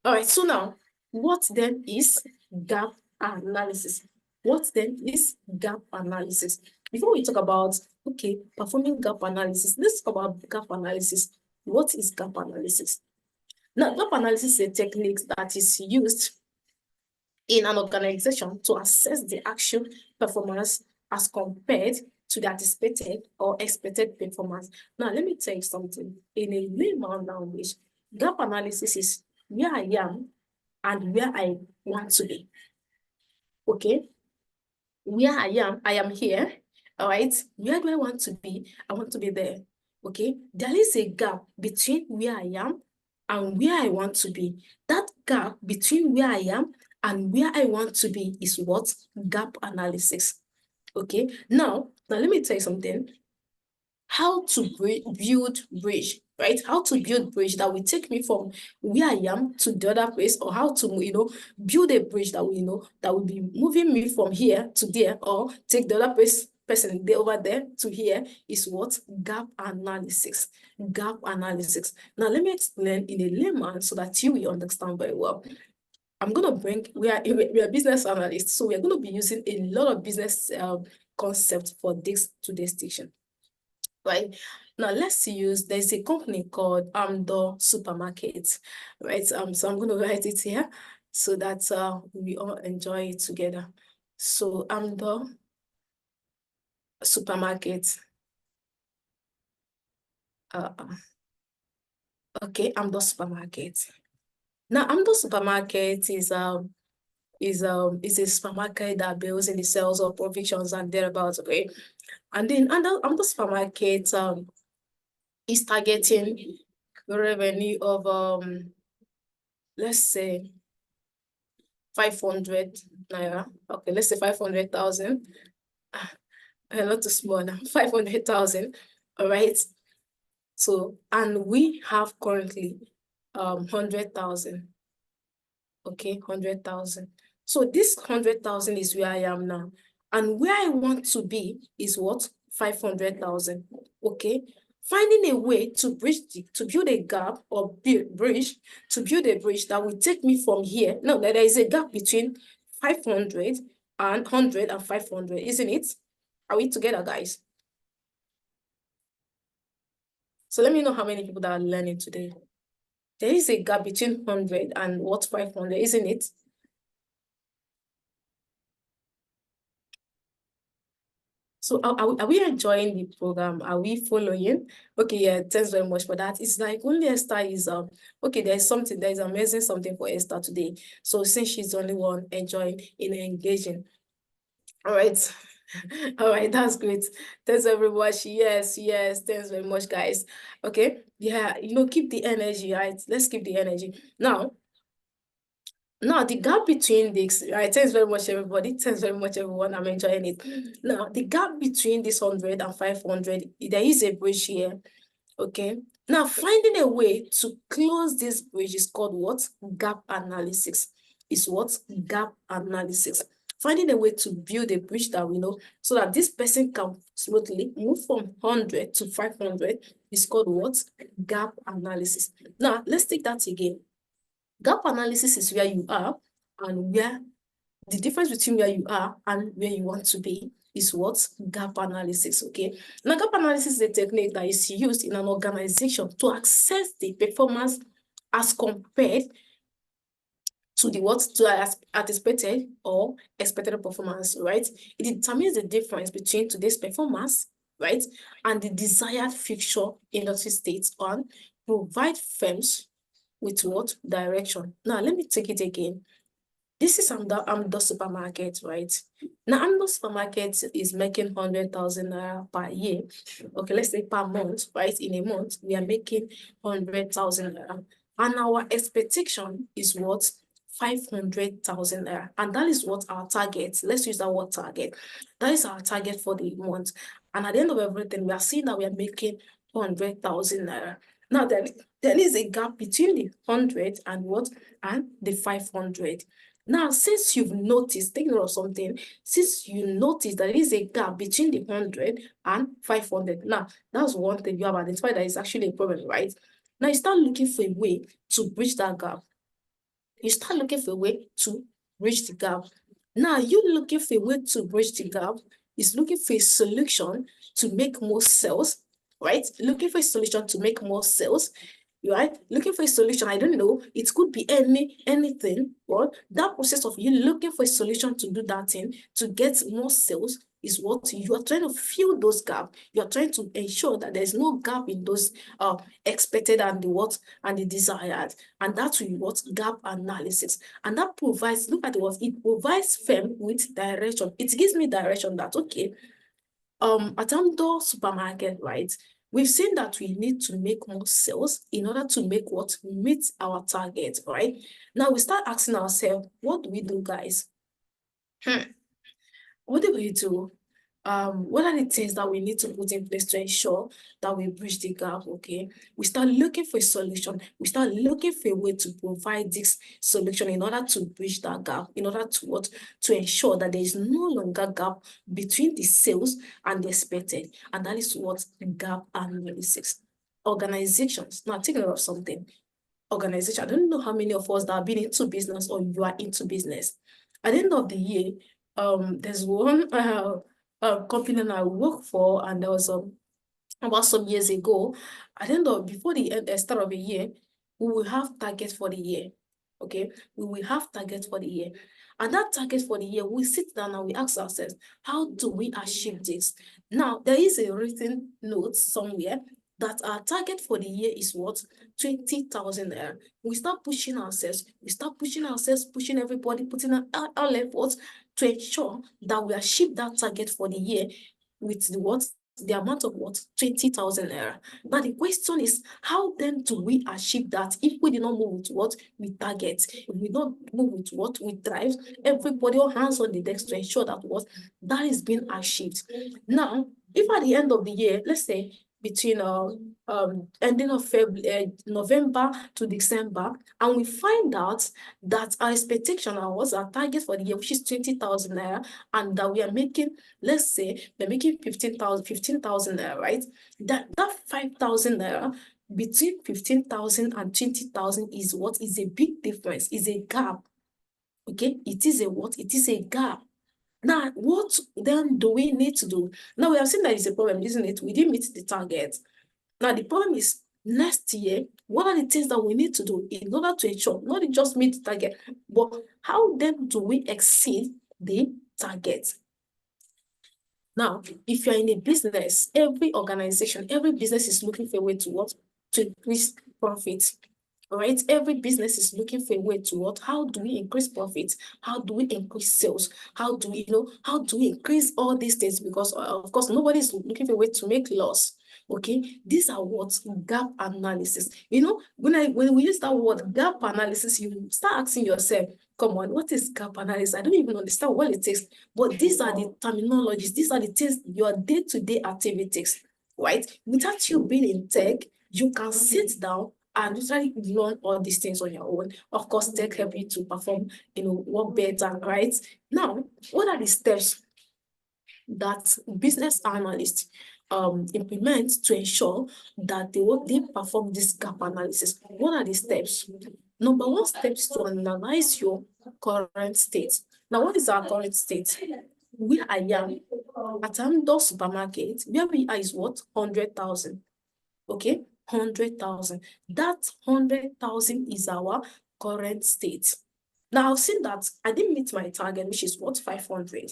all right, so now, what then is gap analysis? What then is gap analysis? Before we talk about, okay, performing gap analysis, let's talk about gap analysis. What is gap analysis? Now, gap analysis is a technique that is used in an organization to assess the actual performance as compared to the anticipated or expected performance. Now, let me tell you something. In a layman language, gap analysis is where I am and where I want to be. Okay? Where I am here. All right? Where do I want to be? I want to be there. Okay? There is a gap between where I am and where I want to be. That gap between where I am and where I want to be is what? Gap analysis. Okay? Now let me tell you something. How to build bridge, right? How to build bridge that will take me from where I am to the other place, or how to, build a bridge that will be moving me from here to there, or take the other person over there to here, is what? Gap analysis. Gap analysis. Now, let me explain in a layman so that you will understand very well. We are business analysts, so we are going to be using a lot of business concepts for today's station. Right now, there's a company called Amdo Supermarket, right? So I'm going to write it here so that we all enjoy it together. So Amdo Supermarket. Okay, Amdo Supermarket. Now, Amdo Supermarket is a supermarket that builds in the sales of provisions and thereabouts. Okay, and then Amdo Supermarket is targeting the revenue of let's say 500 naira. Okay, let's say 500,000. A lot too small now. 500,000. All right. So, and we have currently 100,000. Okay, 100,000. So this 100,000 is where I am now, and where I want to be is what? 500,000. Okay, finding a way to build a gap, or build a bridge that will take me from here. No, there is a gap between 500 and 100 and 500, isn't it? Are we together, guys? So let me know how many people that are learning today. There is a gap between 100 and what? 500, isn't it? So are we enjoying the program? Are we following? Okay, yeah, thanks very much for that. It's like only Esther is okay, there's amazing something for Esther today. So since she's the only one enjoying and engaging. All right. All right, that's great. Thanks everyone. Yes, thanks very much, guys. Okay. Yeah, keep the energy, right? Let's keep the energy. Now, the gap between this, right? Thanks very much, everybody. Thanks very much, everyone. I'm enjoying it. Now, the gap between this 100 and 500, there is a bridge here. Okay. Now, finding a way to close this bridge is called what? Gap analysis. Is what? Gap analysis. Finding a way to build a bridge that we know so that this person can smoothly move from 100 to 500 is called what? Gap analysis. Now, let's take that again. Gap analysis is where you are and where the difference between where you are and where you want to be is what? Gap analysis, okay? Now, gap analysis is a technique that is used in an organization to assess the performance as compared to the what? To anticipated or expected performance, right? It determines the difference between today's performance, right, and the desired future industry states on provide firms with what? Direction. Now, let me take it again. This is the supermarket, right? Now, the supermarket is making 100,000 per year. Okay, let's say per month, right? In a month, we are making 100,000 naira. And our expectation is what? 500,000 naira. And that is what our target. Let's use that word target. That is our target for the month. And at the end of everything, we are seeing that we are making 100,000 naira. Now, there is a gap between the 100 and what? And the 500. Now, since you've noticed, take note of something, since you notice there is a gap between the 100 and 500, now, that's one thing you have identified that is actually a problem, right? Now, you start looking for a way to bridge that gap. You start looking for a way to bridge the gap. Now, you looking for a way to bridge the gap is looking for a solution to make more sales, right? Looking for a solution to make more sales, right? Looking for a solution, I don't know, it could be anything, but that process of you looking for a solution to do that thing, to get more sales, is what you are trying to fill those gaps. You are trying to ensure that there's no gap in those expected and the what and the desired. And that's what gap analysis. And that provides, look at what it provides firm with direction. It gives me direction that, okay, at Amdo supermarket, right? We've seen that we need to make more sales in order to make what? Meet our target, right? Now we start asking ourselves, what do we do, guys? What do we do? What are the things that we need to put in place to ensure that we bridge the gap, okay? We start looking for a solution. We start looking for a way to provide this solution in order to bridge that gap, in order to what? To ensure that there is no longer gap between the sales and the expected. And that is what gap analysis. Organizations, now take note of something. Organization, I don't know how many of us that have been into business or you are into business. At the end of the year, there's one company that I work for, and there was about some years ago, at the end of before the start of the year, we will have targets for the year. Okay, we will have targets for the year, and that target for the year, we sit down and we ask ourselves, how do we achieve this? Now, there is a written note somewhere that our target for the year is what? 20,000 naira. We start pushing ourselves, pushing everybody, putting our efforts to ensure that we achieve that target for the year with the what? The amount of what? 20,000 naira. Now the question is, how then do we achieve that if we did not move with what we target? If we don't move with what we drive, everybody all hands on the desk to ensure that what that is being achieved. Now, if at the end of the year, let's say between ending of November to December, and we find out that our expectation was our target for the year, which is 20,000 naira, and that we are making, let's say, we're making 15,000 naira, right? That 5,000 naira between 15,000 and 20,000 is what? Is a big difference, is a gap. Okay, it is a what? It is a gap. Now, what then do we need to do? Now, we have seen that it's a problem, isn't it? We didn't meet the target. Now, the problem is next year, what are the things that we need to do in order to ensure not just meet the target, but how then do we exceed the target? Now, if you're in a business, every organization, every business is looking for a way to what? To increase profit. All right, every business is looking for a way to what? How do we increase profit? How do we increase sales? How do we, how do we increase all these things? Because of course, nobody's looking for a way to make loss. Okay, these are what gap analysis. When we use that word gap analysis, you start asking yourself, come on, what is gap analysis? I don't even understand what it takes. But these are the terminologies, these are the things, your day-to-day activities, right? Without you being in tech, you can sit down and usually learn all these things on your own. Of course, tech help you to perform, work better, right? Now, what are the steps that business analysts implement to ensure that they perform this gap analysis? What are the steps? Number one step is to analyze your current state. Now, what is our current state? Where I am at Amdo supermarket, where we are is what? 100,000. Okay, 100,000. That 100,000 is our current state. Now, I've seen that I didn't meet my target, which is what? 500,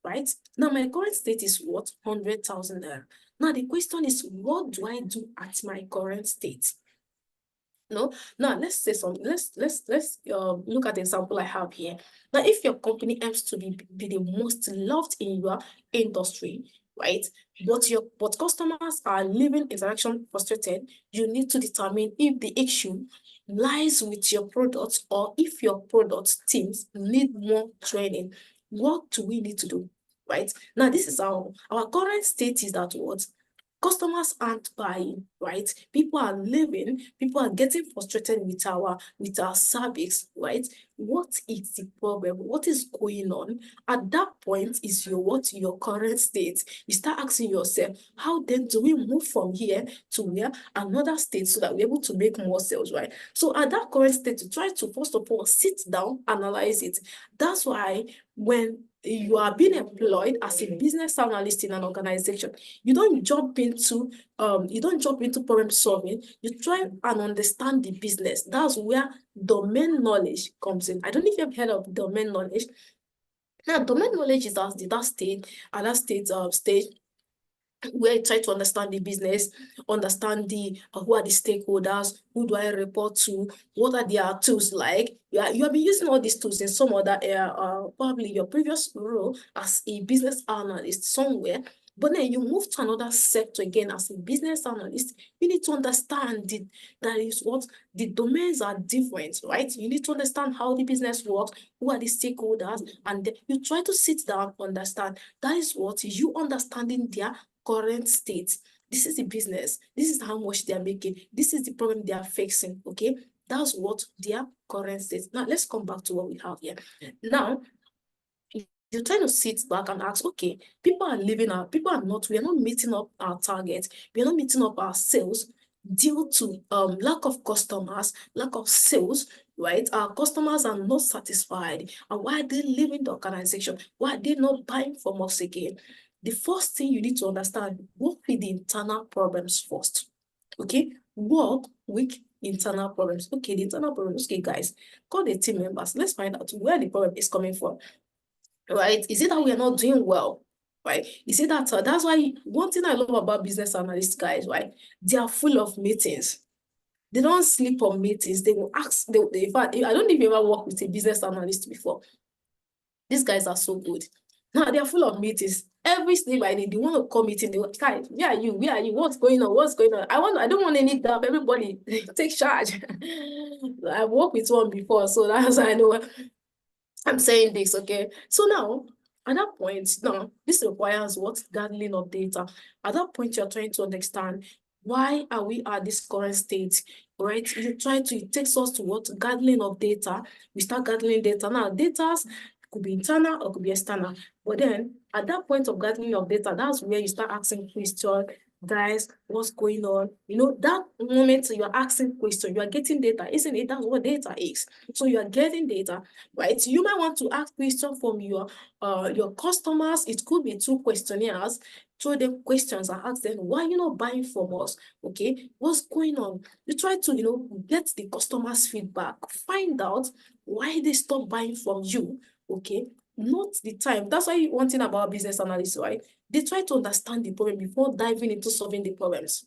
right? Now, my current state is what? 100,000 there. Now, the question is, what do I do at my current state? No, now let's say something. Let's look at the example I have here. Now, if your company aims to be the most loved in your industry, right? But customers are leaving interaction frustrated, you need to determine if the issue lies with your product or if your product teams need more training. What do we need to do? Right now, this is our current state is that what customers aren't buying, right? People are leaving, people are getting frustrated with our service, right? What is the problem? What is going on? At that point is your current state. You start asking yourself, how then do we move from here to where another state so that we're able to make more sales, right? So at that current state, you try to first of all sit down, analyze it. That's why when you are being employed as a business analyst in an organization, you don't jump into problem solving. You try and understand the business. That's where domain knowledge comes in. I don't know if you've heard of domain knowledge. Now, domain knowledge is at that stage where I try to understand the business, understand who are the stakeholders, who do I report to, what are their tools like. You have been using all these tools in some other area, probably your previous role as a business analyst somewhere. But then you move to another sector again as a business analyst, you need to understand that is what the domains are different, right? You need to understand how the business works, who are the stakeholders, and you try to sit down, understand. That is what you understanding their current state. This is the business. This is how much they are making. This is the problem they are facing. Okay, that's what their current state. Now let's come back to what we have here. Now you're trying to sit back and ask, okay, people are we are not meeting up our targets. We are not meeting up our sales due to lack of customers, lack of sales, right? Our customers are not satisfied. And why are they leaving the organization? Why are they not buying from us again? The first thing you need to understand, work with the internal problems first. Okay, work with internal problems. Okay, the internal problems. Okay, guys, call the team members. Let's find out where the problem is coming from. Right? Is it that we are not doing well? Right? Is it that that's why one thing I love about business analysts, guys, right? They are full of meetings. They don't sleep on meetings. They will ask. In fact, I don't know if you ever worked with a business analyst before. These guys are so good. Now they are full of meetings. Every day by day, they want to call meeting. They want, guys, where are you? Where are you? What's going on? What's going on? I don't want any doubt. Everybody take charge. I've worked with one before, so that's how I know I'm saying this, okay? So now, at that point, now, this requires what? Gathering of data. At that point, you're trying to understand why are we at this current state, right? It takes us to what? Gathering of data. We start gathering data. Now, data could be internal or could be external. But then, at that point of gathering of data, that's where you start asking questions. Guys, what's going on? That moment you're asking questions, you are getting data, isn't it? That's what data is. So you are getting data, right? You might want to ask questions from your customers. It could be 2 questionnaires. Throw them questions and ask them, why you not buying from us? Okay, what's going on? You try to get the customers' feedback, find out why they stop buying from you. Okay, not the time. That's why one thing about business analysts, right? They try to understand the problem before diving into solving the problems.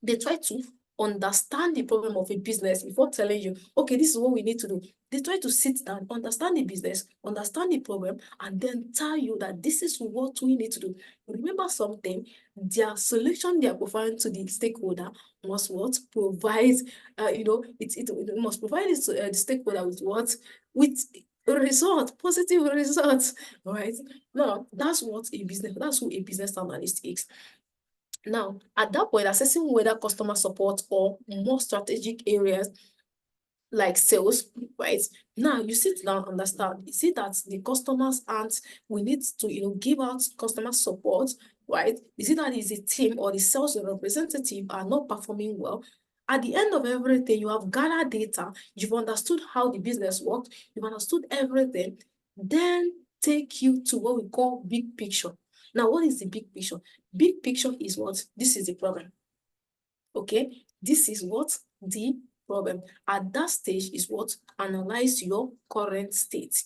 They try to understand the problem of a business before telling you, okay, this is what we need to do. They try to sit down, understand the business, understand the problem, and then tell you that this is what we need to do. Remember something, their solution they are providing to the stakeholder must what provide, it must provide the stakeholder with what? With a result, positive results, right? Now, that's who a business analyst is. Now, at that point, assessing whether customer support or more strategic areas like sales, right? Now you sit down, understand. You see that the customers aren't, we need to, give out customer support, right? You see that is a team or the sales representative are not performing well. At the end of everything, you have gathered data, you've understood how the business works, you've understood everything, then take you to what we call big picture. Now, what is the big picture? Big picture is what? This is the problem. Okay, this is what the problem. At that stage is what? Analyze your current state.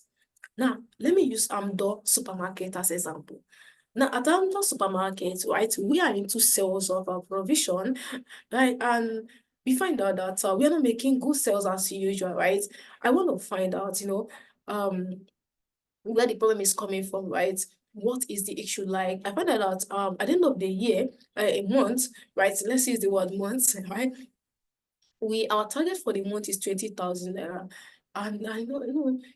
Now, let me use Amdo supermarket as example. Now, at Amdo supermarket, right, we are into sales of our provision, right, and we find out that we are not making good sales as usual, right? I want to find out, where the problem is coming from, right? What is the issue like? I found out at the end of the year, a month, right? Let's use the word month, right? Our target for the month is 20,000 naira. And I know,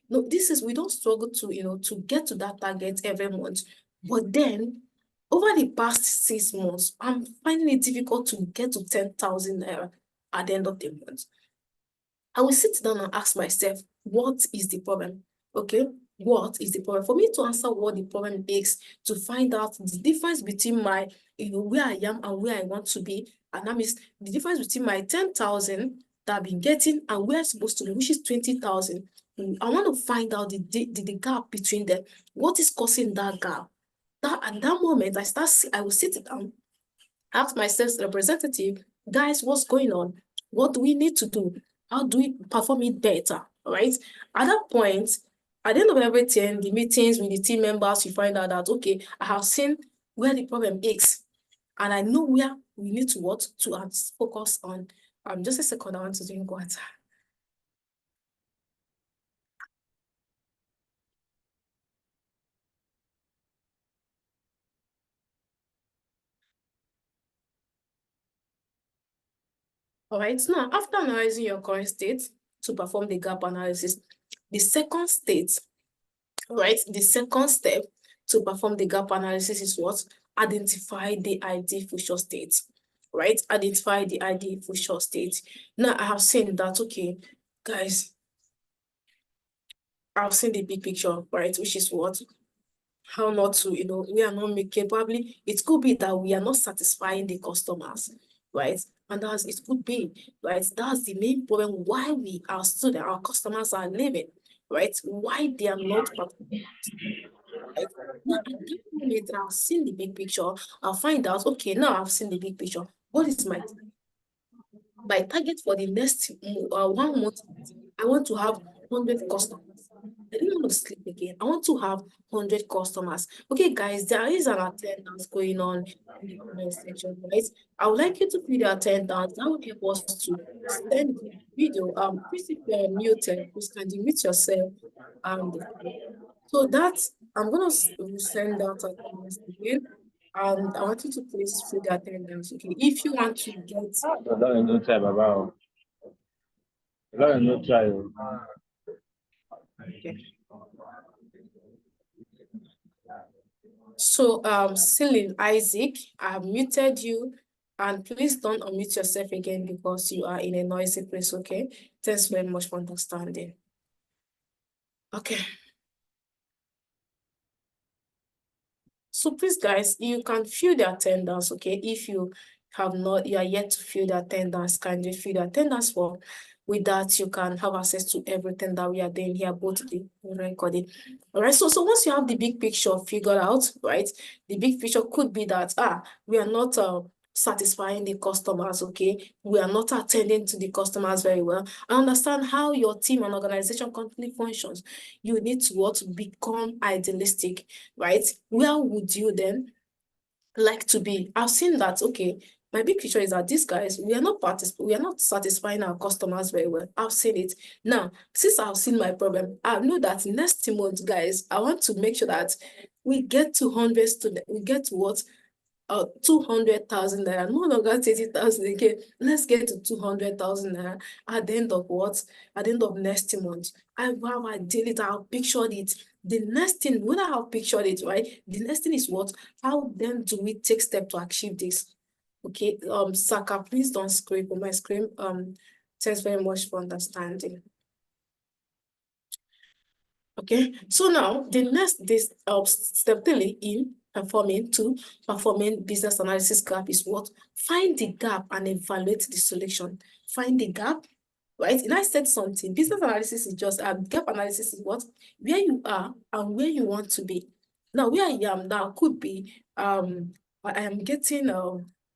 no, we don't struggle to, to get to that target every month. But then over the past 6 months, I'm finding it difficult to get to 10,000 naira at the end of the month. I will sit down and ask myself, what is the problem? Okay, what is the problem? For me to answer what the problem is, to find out the difference between my, where I am and where I want to be, and that means the difference between my 10,000 that I've been getting and where I'm supposed to be, which is 20,000. I want to find out the gap between them. What is causing that gap? At that moment, I will sit down, ask my sales representative, guys, what's going on? What do we need to do? How do we perform it better? All right. At that point, at the end of everything, the meetings with the team members, you find out that, okay, I have seen where the problem is, and I know where we need to what to focus on. Just a second, I want to drink water. All right, now after analyzing your current state to perform the gap analysis, the second state, right, the second step to perform the gap analysis is what? Identify the ideal future state, right? Identify the ideal future state. Now, I have seen that, okay, guys, I've seen the big picture, right, which is what? How not to, we are not making, probably, it could be that we are not satisfying the customers, right? And it could be, right? That's the main problem why our customers are leaving, right? Why they are not right? Now, at that moment, I've seen the big picture. I'll find out, okay, now I've seen the big picture. What is my target for the next 1 month? I want to have 100 customers. I don't want to sleep again. I want to have 100 customers. Okay, guys, there is an attendance going on in the comment section, right? I would like you to fill the attendance. That would help us to send the video. Please, if you're muted, please can you mute yourself? So that's, I'm going to send out attendance again. And I want you to please fill the attendance, okay? If you want to get, Ọlọ́run ló try bàbá o. Ọlọ́run ló try o. okay. So, Celine Isaac, I have muted you, and please don't unmute yourself again because you are in a noisy place, okay? Thanks very much for understanding. Okay. So please, guys, you can fill the attendance, okay? If you are yet to fill the attendance, kindly fill the attendance form. With that, you can have access to everything that we are doing here, both the recording. All right, so once you have the big picture figured out, right? The big picture could be that, we are not satisfying the customers, okay? We are not attending to the customers very well. I understand how your team and organization currently functions. You need to what? Become idealistic, right? Where would you then like to be? I've seen that, okay, my big picture is that these guys, we are not satisfying our customers very well. I've seen it. Now, since I've seen my problem, I know that next month, guys, I want to make sure that we get to 100 students, we get to what? 200,000 naira, no longer 30,000 again. Let's get to 200,000 naira at the end of what? At the end of next month. I did it, I'll picture it. The next thing, when I have pictured it, right? The next thing is what? How then do we take steps to achieve this? Okay, Saka, please don't scream on my screen. Thanks very much for understanding. Okay, so now the next this step 3 in performing business analysis gap is what? Find the gap and evaluate the solution. Find the gap, right? And I said something. Business analysis is just gap analysis is what? Where you are and where you want to be. Now, where I am now could be I am getting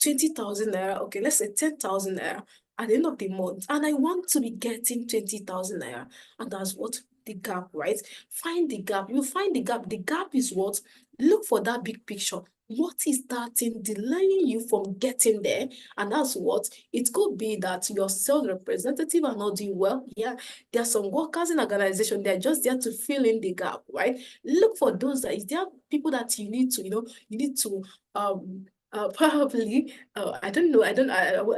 20,000 naira. Okay, let's say 10,000 naira at the end of the month, and I want to be getting 20,000 naira, and that's what? The gap, right? Find the gap. You find the gap. The gap is what? Look for that big picture. What is that thing delaying you from getting there? And that's what? It could be that your sales representative are not doing well. Yeah, there are some workers in organization, they're just there to fill in the gap, right? Look for those that is there people that you need to, you need to probably I don't know, I don't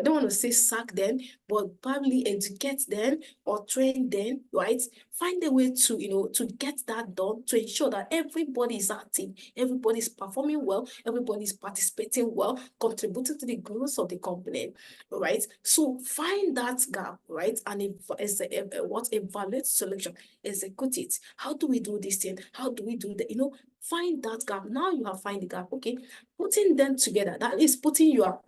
want to say sack them, but probably educate them or train them, right? Find a way to, to get that done, to ensure that everybody is active, everybody is performing well, everybody is participating well, contributing to the growth of the company, right? So find that gap, right? And evaluate solution, execute it. How do we do this thing? How do we do that? Find that gap. Now you have find the gap. Okay, putting them together, that is putting your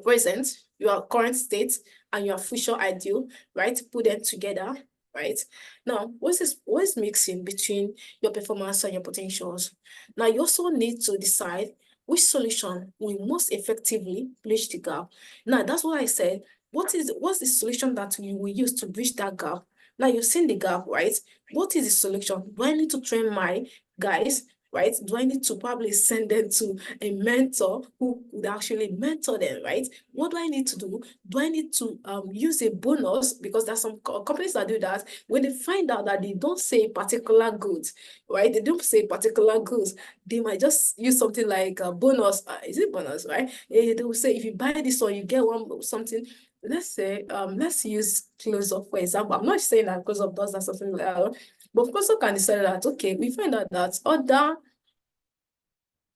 present, your current state, and your future ideal, right? Put them together, right? Now, what is mixing between your performance and your potentials? Now, you also need to decide which solution will most effectively bridge the gap. Now, that's what I said. What's the solution that you will use to bridge that gap? Now, you've seen the gap, right? What is the solution? Do I need to train my guys, right? Do I need to probably send them to a mentor who would actually mentor them, right? What do I need to do? Do I need to use a bonus? Because there's some companies that do that. When they find out that they don't say particular goods, right? They don't say particular goods. They might just use something like a bonus. Is it bonus, right? They will say, if you buy this one, you get one something. Let's say, let's use close-up, for example. I'm not saying that close-up does that, something like that. But of course, you can decide that, okay, we find out that other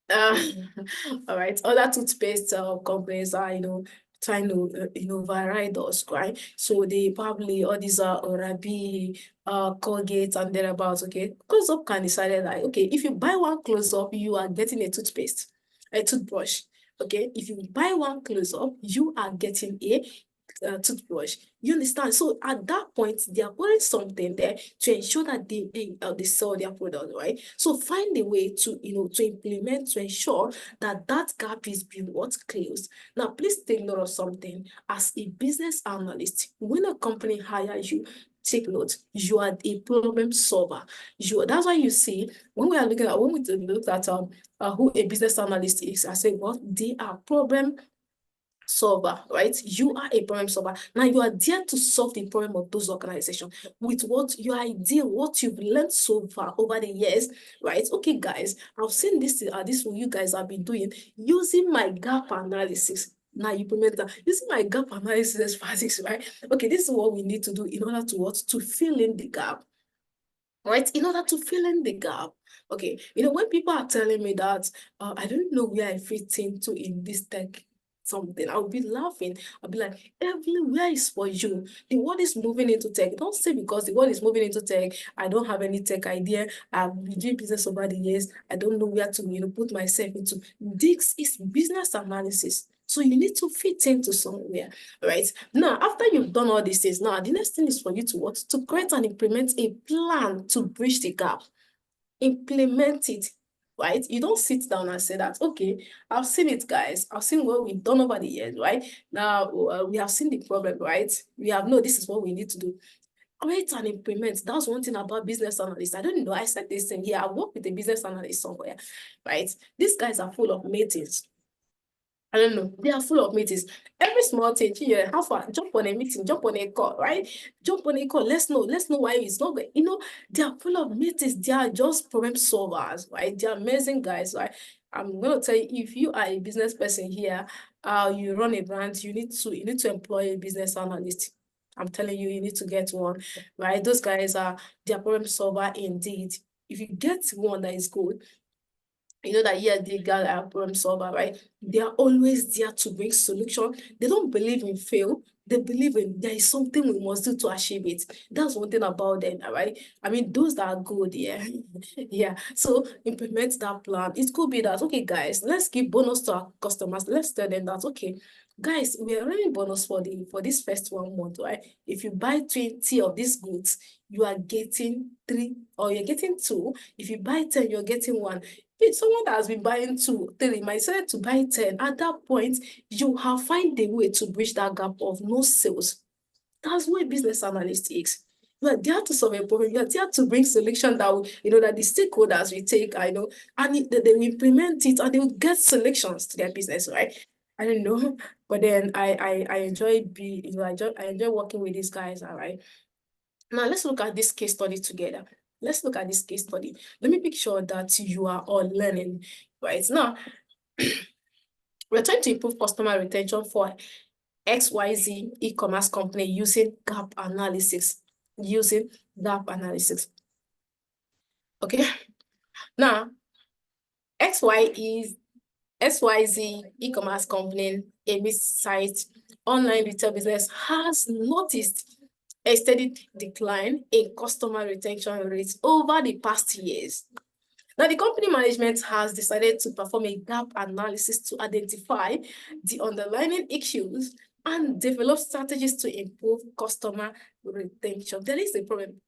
all right, other toothpaste companies are, trying to, override us, right? So they probably, all these are Orabi, Colgate, and thereabouts, okay? Close-up can decide like, okay, if you buy one close-up, you are getting a toothpaste, a toothbrush, okay? If you buy one close-up, you are getting a toothbrush. You understand? So at that point, they are putting something there to ensure that they sell their product, right? So find a way to, to implement, to ensure that that gap is being closed. Now, please take note of something. As a business analyst, when a company hires you, take note, you are a problem solver. That's why you see, when we look at who a business analyst is, I say, well, they are problem solver, right? You are a problem solver. Now you are there to solve the problem of those organizations with what your idea, what you've learned so far over the years, right? Okay, guys, I've seen this you guys have been doing using my gap analysis. Now you implement that using my gap analysis expertise, right? Okay, this is what we need to do in order to fill in the gap. Right, in order to fill in the gap. Okay, when people are telling me that I don't know where I fit into in this tech something, I'll be laughing. I'll be like, everywhere is for you. The world is moving into tech. Don't say because the world is moving into tech, I don't have any tech idea. I've been doing business over the years. I don't know where to put myself into. This is business analysis. So you need to fit into somewhere, right? Now, after you've done all these things, now the next thing is for you to create and implement a plan to bridge the gap. Implement it. right? You don't sit down and say that, okay, I've seen it, guys. I've seen what we've done over the years, right? Now we have seen the problem, right? We have known this is what we need to do. Create and implement. That's one thing about business analysts. I don't know. I said this thing here. I work with a business analyst somewhere, right? These guys are full of meetings. I don't know. They are full of meetings. Every small thing, here, how far? Jump on a meeting, jump on a call, right? Jump on a call. Let's know why it's not good. You know, they are full of meetings. They are just problem solvers, right? They are amazing guys, right? I'm gonna tell you, if you are a business person here, you run a brand, you need to employ a business analyst. I'm telling you, you need to get one, right? Those guys they are problem solver indeed. If you get one that is good, you know that, yeah, they got a problem solver, right? They are always there to bring solution. They don't believe in fail. They believe in there is something we must do to achieve it. That's one thing about them, right? I mean, those that are good, yeah. Yeah. So implement that plan. It could be that, okay, guys, let's give bonus to our customers. Let's tell them that, okay, guys, we are running bonus for this first 1 month, right? If you buy 20 of these goods, you are getting 3, or you're getting 2. If you buy 10, you're getting 1. If someone that has been buying 2, 3, might say to buy 10, at that point, you have find a way to bridge that gap of no sales. That's what business analyst is. You are there to solve a problem. You are there to bring solution that that the stakeholders will take, and they will implement it, and they will get solutions to their business, right? I don't know, but then I enjoy I enjoy working with these guys, all right. Now let's look at this case study together. Let's look at this case study. Let me make sure that you are all learning, right? Now, we're trying to improve customer retention for XYZ e-commerce company using gap analysis. Using gap analysis. Okay. Now, XYZ e-commerce company, a mid-sized online retail business, has noticed a steady decline in customer retention rates over the past years. Now, the company management has decided to perform a gap analysis to identify the underlying issues and develop strategies to improve customer retention. There is a problem.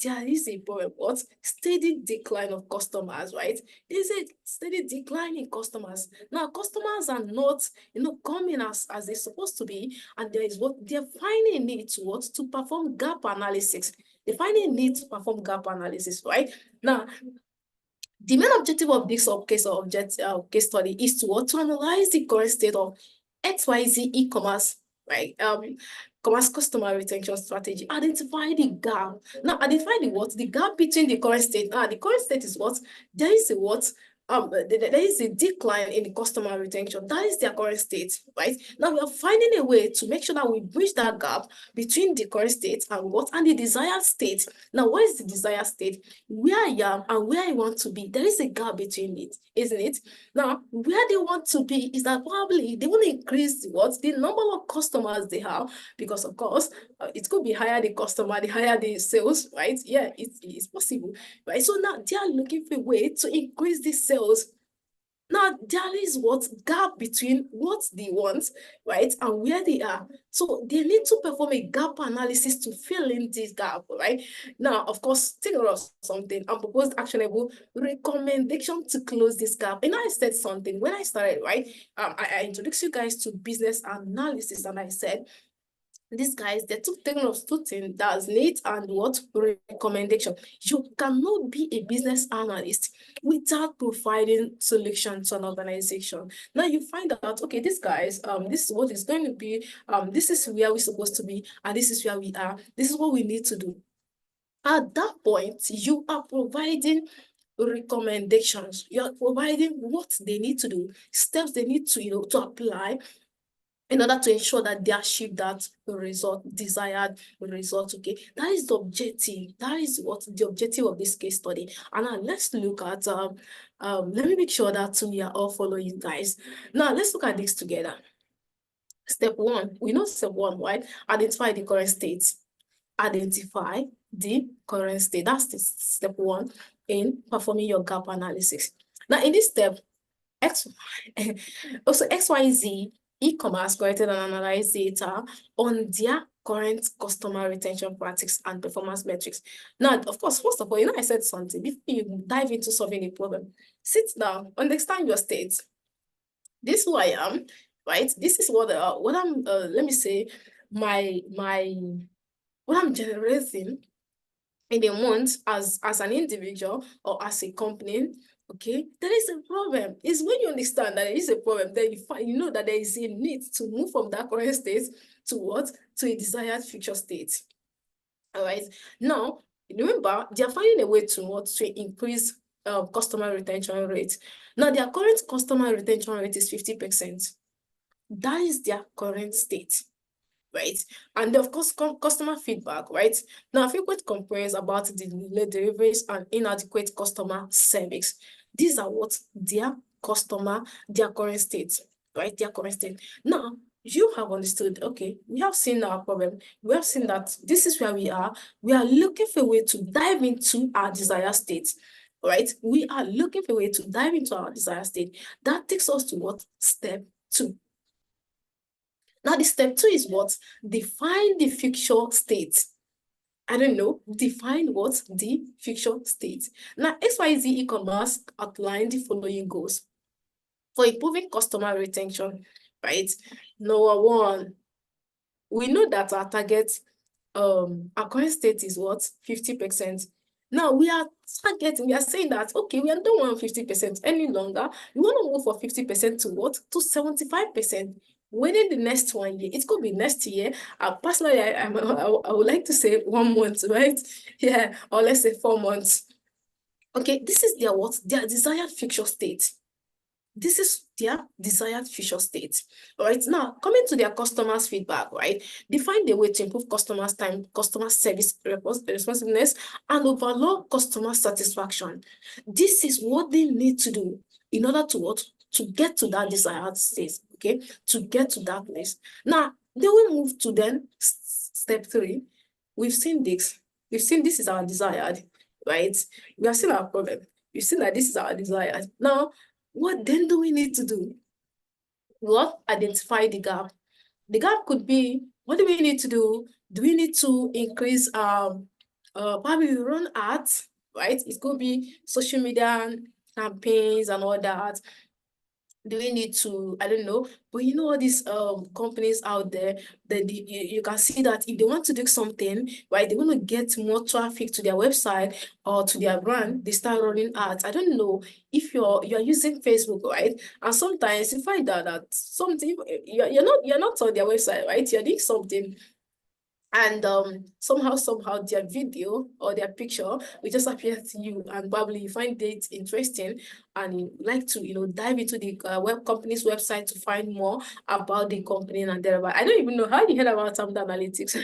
There is a problem. What? Steady decline of customers, right? There's a steady decline in customers. Now, customers are not, coming as they're supposed to be, and there is what they're finding a need to perform gap analysis. They find a need to perform gap analysis, right? Now, the main objective of this case study is to analyze the current state of XYZ e-commerce, right? Commerce customer retention strategy. Identify the gap. Now, identify the gap between the current state. The current state is what? There is a decline in the customer retention. That is their current state, right? Now we are finding a way to make sure that we bridge that gap between the current state and the desired state. Now, what is the desired state? Where I am and where I want to be, there is a gap between it, isn't it? Now, where they want to be is that probably they want to increase the number of customers they have, because of course, it could be higher the customer, the higher the sales, right? Yeah, it's possible, right? So now they are looking for a way to increase the sales. Now, there is what gap between what they want, right, and where they are. So they need to perform a gap analysis to fill in this gap, right? Now, of course, take note of something and propose actionable recommendation to close this gap. And I said something when I started, right? I introduced you guys to business analysis, and I said, these guys, they took taking of two things, that's need and what recommendation. You cannot be a business analyst without providing solution to an organization. Now you find out, okay, these guys, this is what is going to be, this is where we're supposed to be, and this is where we are. This is what we need to do. At that point, you are providing recommendations. You are providing what they need to do, steps they need to, to apply in order to ensure that they achieve that desired result. Okay, that is the objective. That is what the objective of this case study. And now let's look at let me make sure that we are all following, guys. Now let's look at this together. Step 1, we know step 1, right? Identify the current state. Identify the current state. That's the step 1 in performing your gap analysis. Now in this step, XYZ e-commerce collected and analyzed data on their current customer retention practices and performance metrics. Now, of course, first of all, I said something. Before you dive into solving a problem, sit down, understand your state. This is who I am, right? This is what I'm, let me say, what I'm generating in a month as an individual or as a company. Okay, there is a problem. It's when you understand that there is a problem, then you know that there is a need to move from that current state to what? To a desired future state. All right. Now, remember, they are finding a way to what? To increase customer retention rate. Now, their current customer retention rate is 50%. That is their current state, right? And of course, customer feedback, right? Now, frequent complaints about the delayed deliveries and inadequate customer service. These are what their current state, right? Their current state. Now, you have understood, okay, we have seen our problem. We have seen that this is where we are. We are looking for a way to dive into our desired state, right? We are looking for a way to dive into our desired state. That takes us to what? Step 2. Now, the step 2 is what? Define the future state. I don't know, define what? The future state. Now, XYZ e-commerce outlined the following goals for improving customer retention, right? Number 1, we know that our target, our current state is what? 50%. Now we are saying that, okay, we don't want 50% any longer. We want to move for 50% to what? To 75%. Within the next 1 year, it could be next year. Personally, I would like to say 1 month, right? Yeah, or let's say 4 months. Okay, this is their what? Their desired future state. This is their desired future state. All right, now coming to their customers' feedback, right? Define the way to improve customers' time, customer service responsiveness, and overall customer satisfaction. This is what they need to do in order to what? To get to that desired state, okay? To get to that place. Now, then we move to then step 3. We've seen this. We've seen this is our desired, right? We have seen our problem. We've seen that this is our desired. Now, what then do we need to do? Well, identify the gap. The gap could be, what do we need to do? Do we need to increase probably run ads, right? It could be social media campaigns and all that. Do we need to, I don't know, but all these companies out there that you can see that if they want to do something, right, they want to get more traffic to their website or to their brand, they start running ads. I don't know if you're using Facebook, right? And sometimes you find out that something you're not on their website, right? You're doing something, and somehow their video or their picture will just appear to you, and probably you find it interesting and you like to dive into the web company's website to find more about the company and thereby. I don't even know how you heard about some analytics.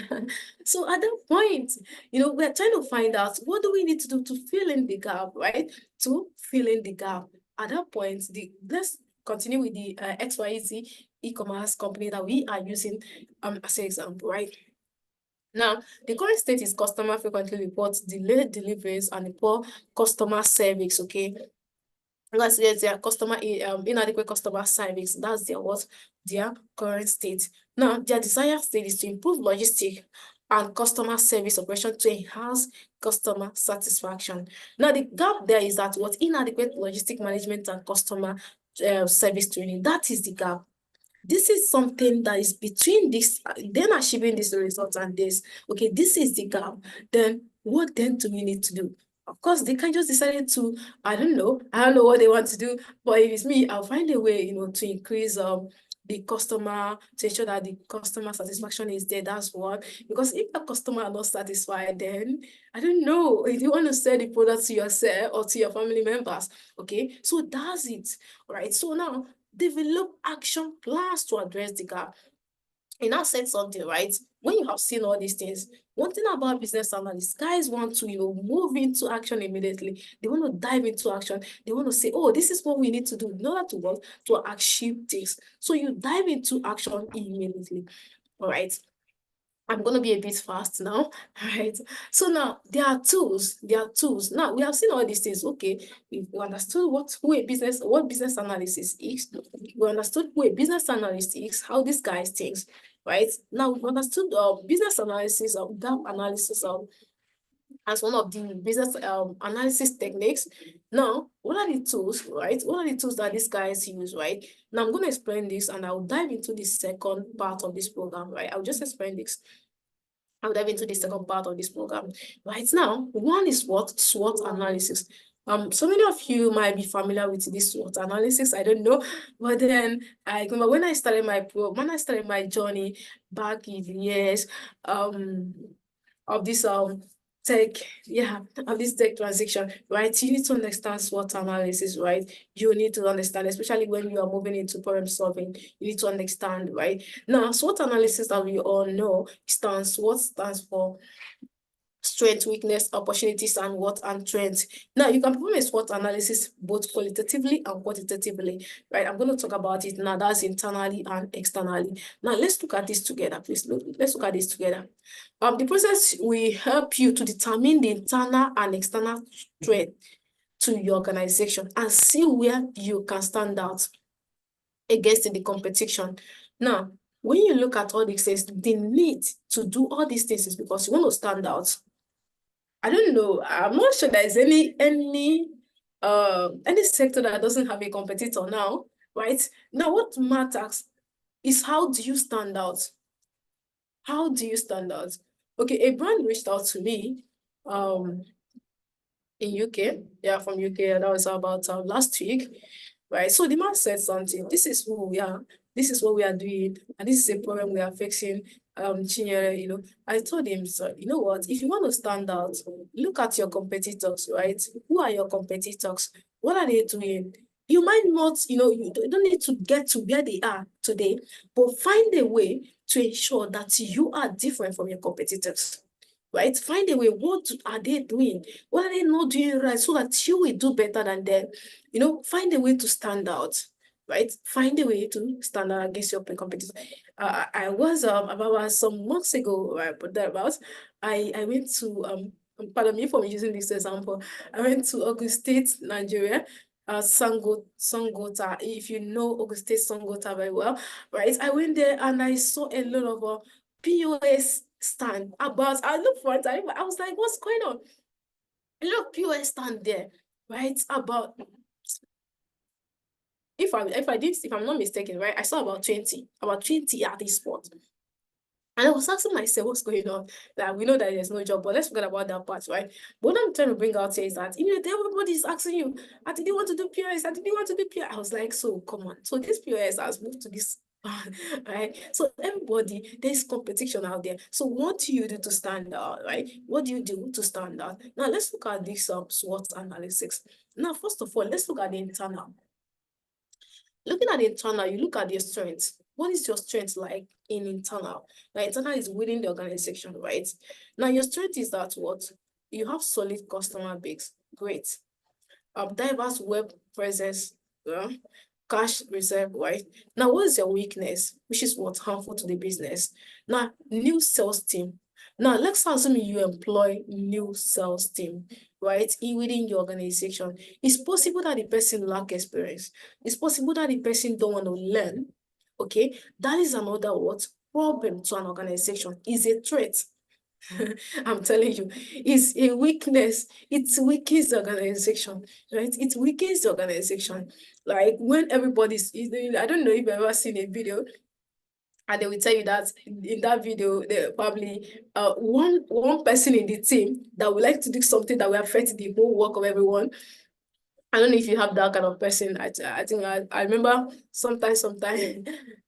So at that point, we're trying to find out what do we need to do to fill in the gap, right? To fill in the gap. At that point, let's continue with the XYZ e-commerce company that we are using as an example, right? Now, the current state is customer frequently reports delayed deliveries and poor customer service, okay? Let's say their inadequate customer service. That's their current state. Now, their desired state is to improve logistic and customer service operation to enhance customer satisfaction. Now, the gap there is that what inadequate logistic management and customer service training. That is the gap. This is something that is between this, then achieving this result and this. Okay, this is the gap. Then what then do we need to do? Of course, they can just decide to, I don't know what they want to do, but if it's me, I'll find a way, to increase the customer, to ensure that the customer satisfaction is there. That's what, because if the customer are not satisfied, then I don't know if you want to sell the product to yourself or to your family members. Okay, so that's it. All right, so now develop action plans to address the gap. And now said something, right? When you have seen all these things, one thing about business analysts, guys want to, move into action immediately. They want to dive into action. They want to say, oh, this is what we need to do in order to work to achieve this. So you dive into action immediately. All right. I'm going to be a bit fast now, right? So now there are tools. Now we have seen all these things. Okay, we understood what business analysis is. We understood who a business analyst is, how this guy thinks, right? Now we've understood business analysis of gap analysis as one of the business analysis techniques. Now, what are the tools, right? What are the tools that these guys use, right? Now, I'm going to explain this and I'll dive into the second part of this program, right? I'll just explain this. I'll dive into the second part of this program. Right now, one is what? SWOT analysis. So many of you might be familiar with this SWOT analysis. I don't know, but then I remember when I started my journey back in the years of this tech, of this tech transition, right? You need to understand SWOT analysis, right? You need to understand, especially when you are moving into problem solving, you need to understand, right? Now, SWOT analysis that we all know stands for strength, weakness, opportunities, and what and trends. Now, you can perform a SWOT analysis both qualitatively and quantitatively, right? I'm going to talk about it now. That's internally and externally. Now, let's look at this together, please. Let's look at this together. The process will help you to determine the internal and external threat to your organization and see where you can stand out against the competition. Now, when you look at all these things, the need to do all these things is because you want to stand out. I don't know. I'm not sure there's any sector that doesn't have a competitor now, right? Now, what matters is how do you stand out? How do you stand out? Okay, a brand reached out to me in UK, from UK, and that was about last week, right? So the man said something. This is who we are. This is what we are doing, and this is a problem we are fixing. Chinyere, I told him, so you know what? If you want to stand out, look at your competitors, right? Who are your competitors? What are they doing? You might not, you don't need to get to where they are today, but find a way to ensure that you are different from your competitors. Right? Find a way. What are they doing? What are they not doing right so that you will do better than them? Find a way to stand out, right? Find a way to stand out against your competitors. I was about some months ago, right? But thereabouts, I went to pardon me for using this example. I went to Ogun State, Nigeria. Sangota, if you know Ogun State Sangota very well, right? I went there and I saw a lot of POS stand about. I looked for it. I was like, what's going on? Look, POS stand there, right? About if I'm not mistaken, right? I saw about 20 at this spot. And I was asking myself, what's going on? Like, we know that there's no job, but let's forget about that part, right? But what I'm trying to bring out here is that, everybody's asking you, did you want to do POS? Did you want to do POS? I was like, so come on. So this POS has moved to this, right? So everybody, there's competition out there. So what do you do to stand out, right? What do you do to stand out? Now, let's look at this SWOT analysis. Now, first of all, let's look at the internal. Looking at the internal, you look at your strengths. What is your strength like in internal? Now, internal is within the organization, right? Now, your strength is that what? You have solid customer base. Great. Diverse web presence, cash reserve, right? Now, what is your weakness? Which is what's harmful to the business. Now, new sales team. Now, let's assume you employ new sales team, right, within your organization. It's possible that the person lack experience. It's possible that the person don't want to learn, okay? That is another what? Problem to an organization. Is a threat. I'm telling you, it's a weakness. It weakens the organization, right? It weakens the organization. Like when everybody's, I don't know if you've ever seen a video and they will tell you that in that video, there probably one person in the team that would like to do something that will affect the whole work of everyone. I don't know if you have that kind of person. I think I remember sometime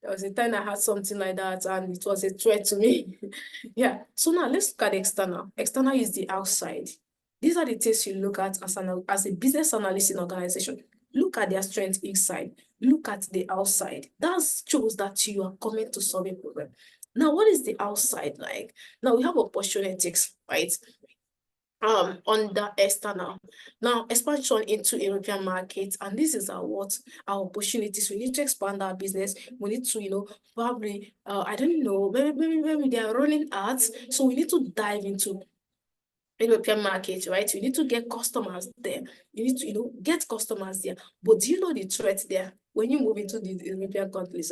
there was a time I had something like that and it was a threat to me. Yeah. So now let's look at the external. External is the outside. These are the things you look at as a business analyst in organization. Look at their strength inside. Look at the outside. That shows that you are coming to solve a problem. Now, what is the outside like? Now we have opportunities, right? on the external. Now, expansion into European markets, and this is our opportunities. We need to expand our business. We need to, probably, I don't know, maybe they are running ads, so we need to dive into European market, right? You need to get customers there. You need to, get customers there. But do you know the threat there? When you move into the European countries,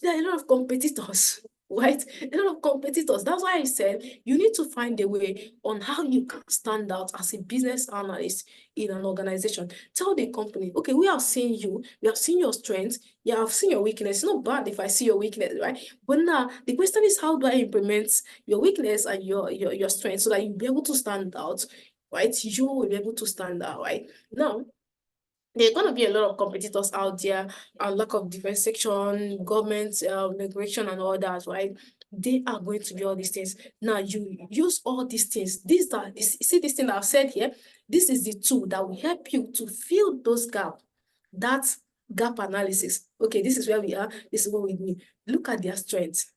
there are a lot of competitors, right? A lot of competitors. That's why I said you need to find a way on how you can stand out as a business analyst in an organization. Tell the company, okay, we have seen you, we have seen your strengths, yeah, I've seen your weakness. It's not bad if I see your weakness, right? But now the question is, how do I implement your weakness and your strength so that you'll be able to stand out, right? You will be able to stand out, right? Now, there are going to be a lot of competitors out there, a lack of different section, government, migration, and all that, right? They are going to be all these things. Now, you use all these things. See this thing I've said here? This is the tool that will help you to fill those gaps. That's gap analysis. Okay, this is where we are. This is what we need. Look at their strengths.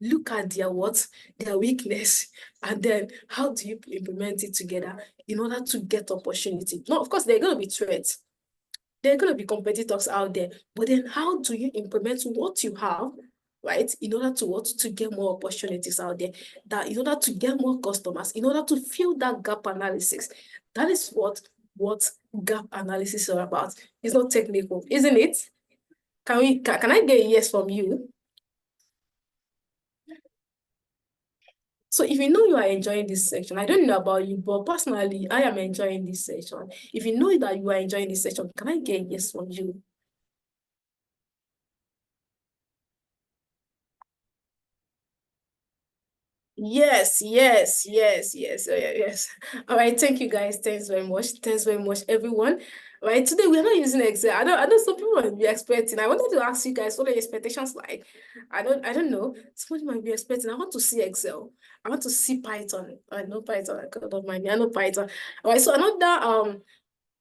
Look at their weakness, and then how do you implement it together in order to get opportunity? Now, of course, there are going to be threats. There are going to be competitors out there, but then how do you implement what you have, right, in order to get more opportunities out there, that in order to get more customers, in order to fill that gap analysis? That is what gap analysis is all about. It's not technical, isn't it? Can I get a yes from you? So if you know you are enjoying this section, I don't know about you, but personally, I am enjoying this section. If you know that you are enjoying this section, can I get a yes from you? Yes. All right, thank you guys. Thanks very much, everyone. All right, today we are not using Excel. I know some people might be expecting. I wanted to ask you guys what are your expectations like. I don't know. Somebody might be expecting. I want to see Excel. I want to see Python. I know Python. I don't mind me. I know Python. All right, so another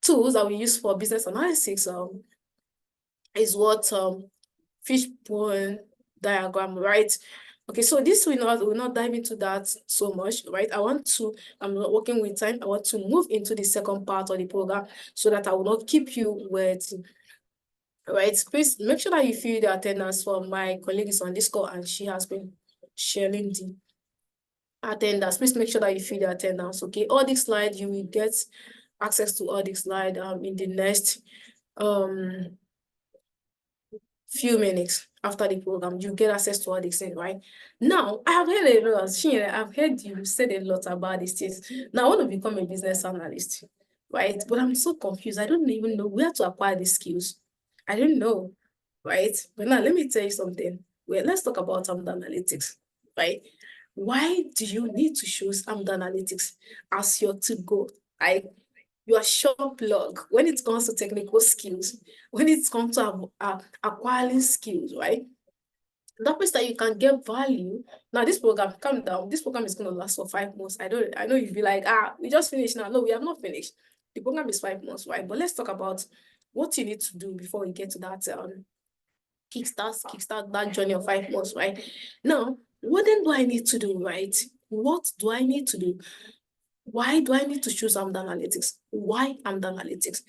tools that we use for business analysis is what fishbone diagram, right? Okay, so this will not dive into that so much, right? I'm not working with time. I want to move into the second part of the program so that I will not keep you waiting. Right, please make sure that you fill the attendance for my colleagues on this call, and she has been sharing the attendance. Please make sure that you fill the attendance. Okay, all these slides, you will get access to all these slides in the next few minutes after the program. You get access to all these things, right? Now, I have heard a lot, I've heard you said a lot about these things. Now, I want to become a business analyst, right? But I'm so confused. I don't even know where to acquire these skills. I don't know, right? But now, let me tell you something. Well, let's talk about analytics, right? Why do you need to choose analytics as your to-go? Your sure plug when it comes to technical skills, when it comes to acquiring skills, right? That means that you can get value. Now, this program, calm down. This program is going to last for 5 months. I know you'd be like, we just finished now. No, we have not finished. The program is 5 months, right? But let's talk about what you need to do before we get to that kickstart that journey of 5 months, right? Now, what then do I need to do, right? What do I need to do? Why do I need to choose analytics? Why analytics?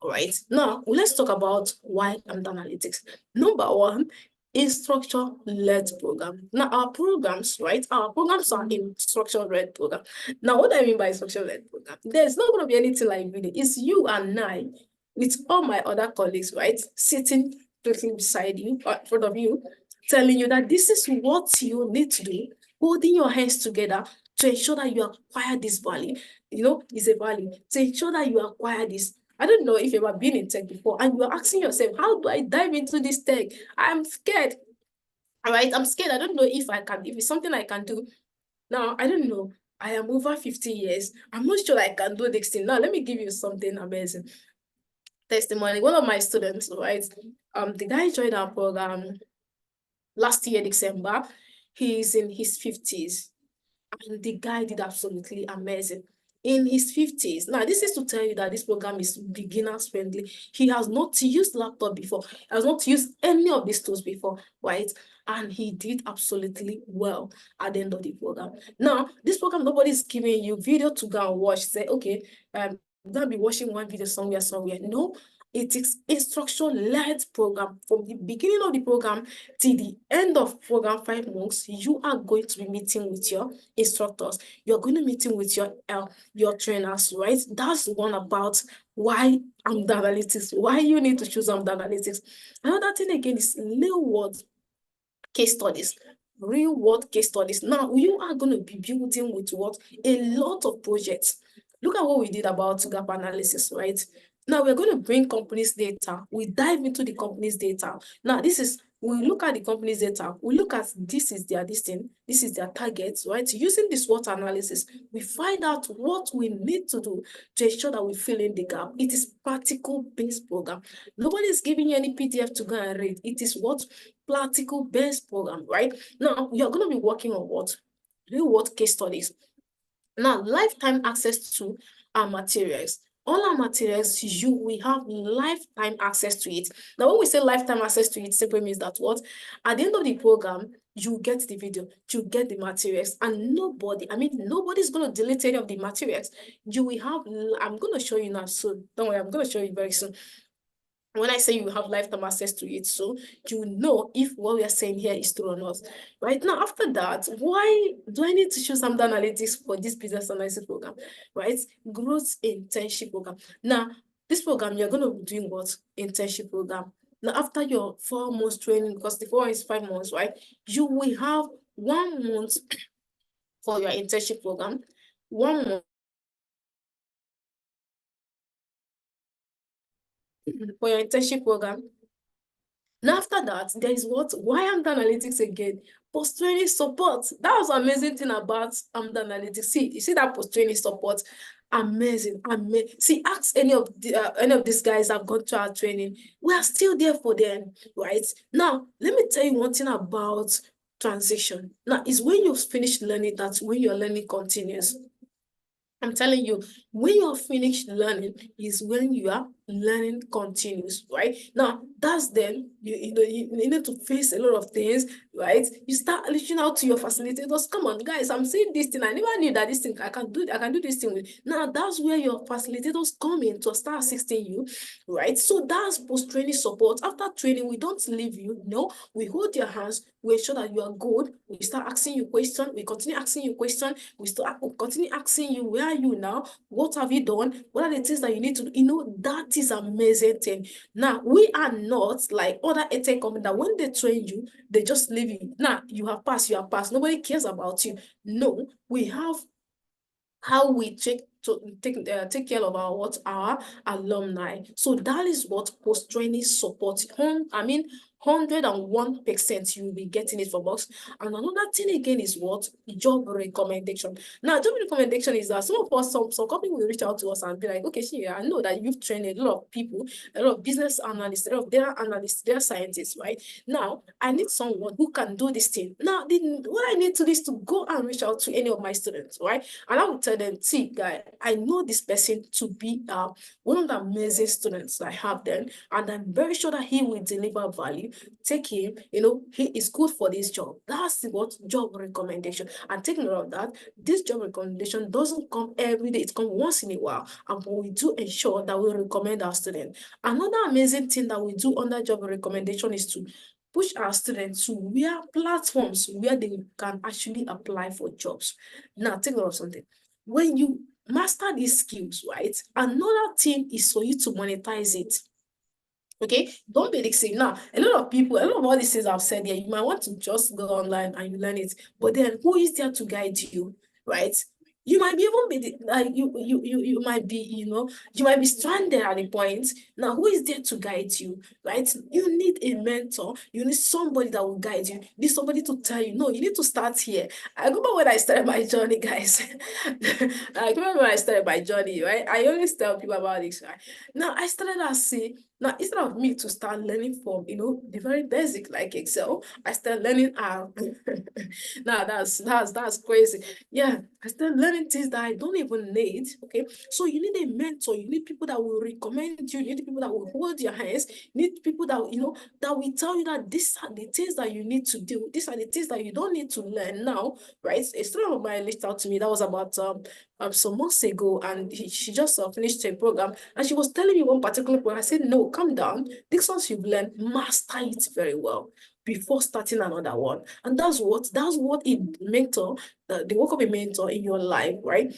All right. Now, let's talk about why analytics. Number one is structure-led program. Now, our programs, right? Our programs are in structure-led program. Now, what I mean by structure-led program, there's not going to be anything like video. It's you and I with all my other colleagues, right? Sitting directly beside you, or in front of you, telling you that this is what you need to do, holding your hands together to ensure that you acquire this value. It's a value. To ensure that you acquire this. I don't know if you've ever been in tech before and you're asking yourself, how do I dive into this tech? I'm scared. All right, I'm scared. I don't know if it's something I can do. Now, I don't know. I am over 50 years. I'm not sure I can do this thing. Now, let me give you something amazing. Testimony. One of my students, right? The guy joined our program last year, December. He's in his 50s. And the guy did absolutely amazing. in his 50s. Now, this is to tell you that this program is beginners friendly. He has not used laptop before, has not used any of these tools before, right? And he did absolutely well at the end of the program. Now, this program, nobody's giving you video to go and watch. Say, okay, I'm gonna be watching one video somewhere. No, it is instruction-led program. From the beginning of the program till the end of program, 5 months, you are going to be meeting with your instructors. You're going to be meeting with your trainers, right? That's one about why AMD Analytics, why you need to choose AMD Analytics. Another thing again is real world case studies. Real world case studies. Now, you are going to be building with what? A lot of projects. Look at what we did about gap analysis, right? Now, we're going to bring companies' data. We dive into the company's data. Now, we look at the company's data. We look at this is their targets, right? Using this SWOT analysis, we find out what we need to do to ensure that we fill in the gap. It is practical-based program. Nobody is giving you any PDF to go and read. It is what? Practical-based program, right? Now, you're going to be working on what? Real world case studies. Now, lifetime access to our materials. All our materials, we have lifetime access to it. Now, when we say lifetime access to it, simply means that what? At the end of the program, you get the video, you get the materials, and nobody's going to delete any of the materials. You will have, I'm going to show you now soon. Don't worry, I'm going to show you very soon. When I say you have lifetime access to it, so you know if what we are saying here is true or not. Right now, after that, why do I need to choose AMD Analytics for this business analysis program? Right? Growth internship program. Now, this program, you're going to be doing what? Internship program. Now, after your 4 months training, because the 4 is 5 months, right? You will have 1 month for your internship program, 1 month for your internship program. Now, after that, there is what? Why AMD Analytics again? Post-training support. That was amazing thing about AMD Analytics. See, you see that post-training support? Amazing. See, ask any of these guys that have gone to our training. We are still there for them, right? Now, let me tell you one thing about transition. Now, is when you've finished learning, that's when your learning continues. I'm telling you, when you're finished learning is when your learning continues, right? Now, that's then you need to face a lot of things, right? You start reaching out to your facilitators. Come on, guys, I'm seeing this thing. I never knew that this thing I can do this thing with. Now, that's where your facilitators come in to start assisting you, right? So that's post-training support. After training, we don't leave you. No, we hold your hands, we ensure that you are good. We start asking you questions. We continue asking you questions. We continue asking you, where are you now? What have you done? What are the things that you need to do? You know, that is amazing thing. Now, we are not like other tech companies that when they train you, they just leave you. Now, you have passed. Nobody cares about you. No, we have how we take care of our alumni. So that is what post-training support. 101% you will be getting it from us. And another thing again is what? Job recommendation. Now, job recommendation is that some of us, some company will reach out to us and be like, okay, Shia, I know that you've trained a lot of people, a lot of business analysts, a lot of data analysts, data scientists, right? Now, I need someone who can do this thing. Now, what I need to do is to go and reach out to any of my students, right? And I will tell them, see, guy, I know this person to be one of the amazing students I have then, and I'm very sure that he will deliver value. Take him, he is good for this job. That's what job recommendation. And take note of that, this job recommendation doesn't come every day, it comes once in a while. And we do ensure that we recommend our students. Another amazing thing that we do under job recommendation is to push our students to where platforms where they can actually apply for jobs. Now, take note of something. When you master these skills, right, another thing is for you to monetize it. Okay, don't be listening. Now, a lot of all these things I've said here, you might want to just go online and you learn it, but then who is there to guide you, right? You might be even be like you might be, you might be stranded at a point. Now, who is there to guide you, right? You need a mentor. You need somebody that will guide you. You need somebody to tell you, no, you need to start here. I remember when I started my journey, guys. I remember when I started my journey, right? I always tell people about this, right? Now, I started as Now, instead of me to start learning from, the very basic like Excel, I started learning R. Now that's crazy. Yeah, I started learning things that I don't even need. Okay. So you need a mentor, you need people that will recommend you, you need people that will hold your hands, you need people that that will tell you that these are the things that you need to do, these are the things that you don't need to learn now, right? A student of mine reached out to me, that was about some months ago, and she just finished a program, and she was telling me one particular program. I said, no, calm down. This one you've learned, master it very well before starting another one. And that's what a mentor, the work of a mentor in your life, right?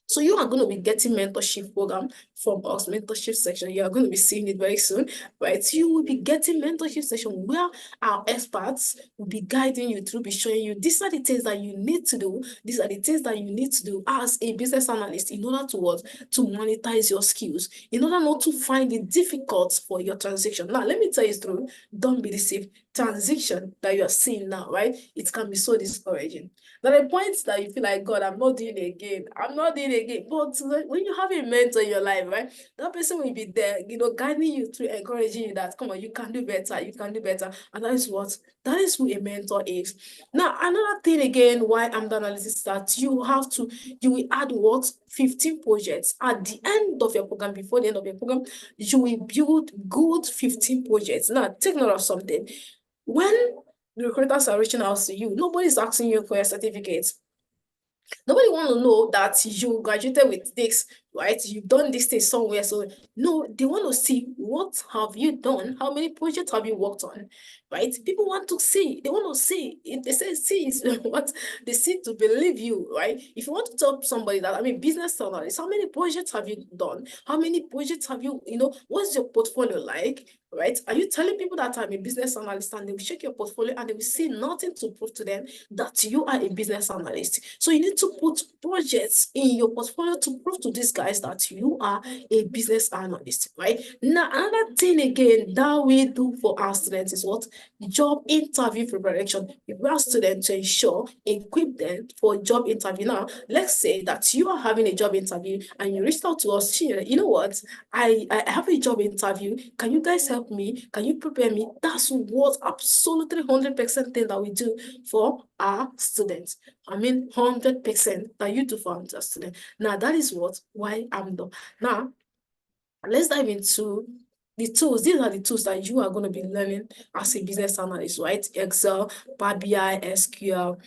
So you are going to be getting mentorship program from us, mentorship section. You are going to be seeing it very soon, right? You will be getting mentorship session where our experts will be guiding you through, be showing you these are the things that you need to do. These are the things that you need to do as a business analyst in order to what? To monetize your skills, in order not to find it difficult for your transition. Now, let me tell you through, don't be deceived. Transition that you are seeing now, right? It can be so discouraging. There are points that you feel like, God, I'm not doing it again. I'm not doing it again. But when you have a mentor in your life, right, that person will be there, guiding you through, encouraging you that, come on, you can do better. You can do better. And that is who a mentor is. Now, another thing again, why I'm the analyst is that you will add what? 15 projects. At the end of your program, before the end of your program, you will build good 15 projects. Now, take note of something. When the recruiters are reaching out to you, nobody's asking you for your certificate. Nobody want to know that you graduated with this, right? You've done this thing somewhere. So no, they want to see what have you done? How many projects have you worked on, right? People want to see. They want to see. If they say see is what they see to believe you, right? If you want to tell somebody that, I mean, business analyst, how many projects have you done? How many projects have you, what's your portfolio like? Right? Are you telling people that I'm a business analyst, and they will check your portfolio and they will see nothing to prove to them that you are a business analyst? So you need to put projects in your portfolio to prove to these guys that you are a business analyst, right? Now, another thing again that we do for our students is what? Job interview preparation. We ask students to ensure, equip them for job interview. Now, let's say that you are having a job interview and you reached out to us, you know what? I have a job interview. Can you guys help me? Can you prepare me? That's what absolutely 100% thing that we do for our students. I mean, 100% that you do for our students. Now, that is why I'm done. Now, let's dive into the tools. These are the tools that you are going to be learning as a business analyst, right? Excel, Power BI, SQL,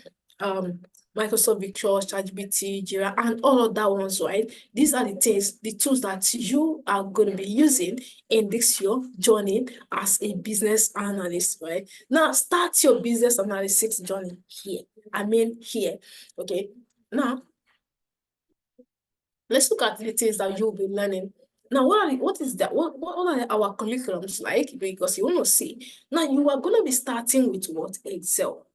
Microsoft Visual, ChatGPT, Jira, and all of that ones, right? These are the things, the tools that you are going to be using in this your journey as a business analyst, right? Now, start your business analysis journey here. I mean, here, okay? Now, let's look at the things that you'll be learning. Now, what is that? What are our curriculums like? Because you want to see. Now, you are going to be starting with what? Excel.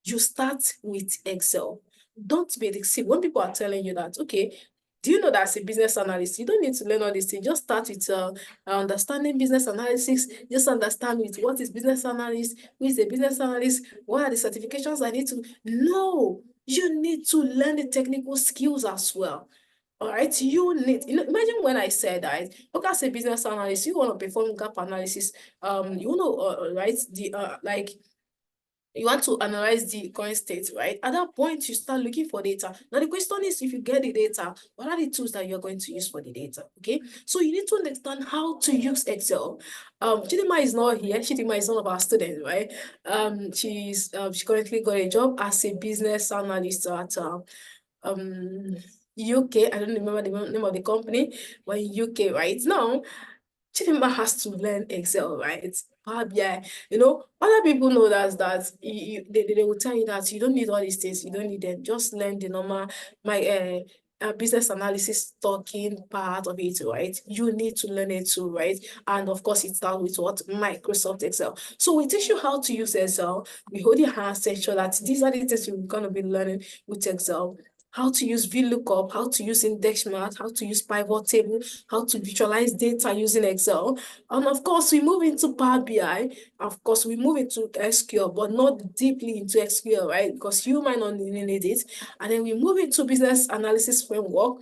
You start with Excel. Don't be deceived. When people are telling you that, okay, do you know that as a business analyst, you don't need to learn all these things. Just start with understanding business analysis. Just understand with what is business analyst, who is a business analyst, what are the certifications I need to. No, you need to learn the technical skills as well. All right, you need, imagine when I said that, look, as a business analyst, you want to perform gap analysis, you want to write the like you want to analyze the current state, right? At that point, you start looking for data. Now, the question is, if you get the data, what are the tools that you're going to use for the data? Okay, so you need to understand how to use Excel. Chidima is not here. Chidima is one of our students, right? She currently got a job as a business analyst at UK. I don't remember the name of the company, but in UK right now. Chidinma has to learn Excel, right? Power BI. Other people know they will tell you that you don't need all these things. You don't need them. Just learn the normal business analysis talking part of it, right? You need to learn it too, right? And of course, it starts with what? Microsoft Excel. So we teach you how to use Excel. We hold your hands to ensure that these are the things you're going to be learning with Excel. How to use VLOOKUP, how to use index match, how to use pivot table, how to visualize data using Excel. And of course, we move into Power BI. Of course, we move into SQL, but not deeply into SQL, right? Because you might not need it. And then we move into business analysis framework.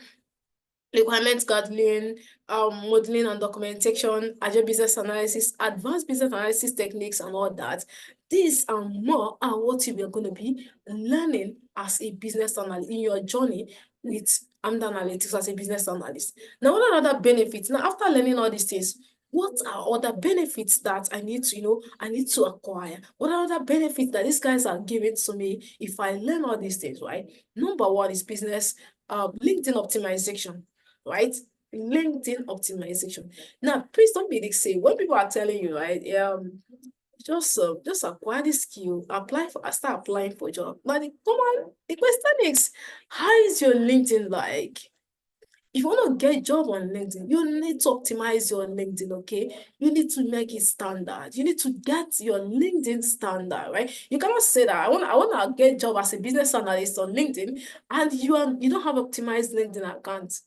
requirement gathering, modeling and documentation, agile business analysis, advanced business analysis techniques, and all that. These and more are what you are going to be learning as a business analyst in your journey with Analytics as a business analyst. Now, what are other benefits? Now, after learning all these things, what are other benefits that I need to, I need to acquire? What are other benefits that these guys are giving to me if I learn all these things, right? Number one is business, LinkedIn optimization, right? LinkedIn optimization. Now, please don't be say when people are telling you, right? Just acquire this skill, start applying for job. But come on, the question is, how is your LinkedIn like? If you want to get a job on LinkedIn, you need to optimize your LinkedIn, okay? You need to make it standard. You need to get your LinkedIn standard, right? You cannot say that I want to get a job as a business analyst on LinkedIn, and you don't have optimized LinkedIn account.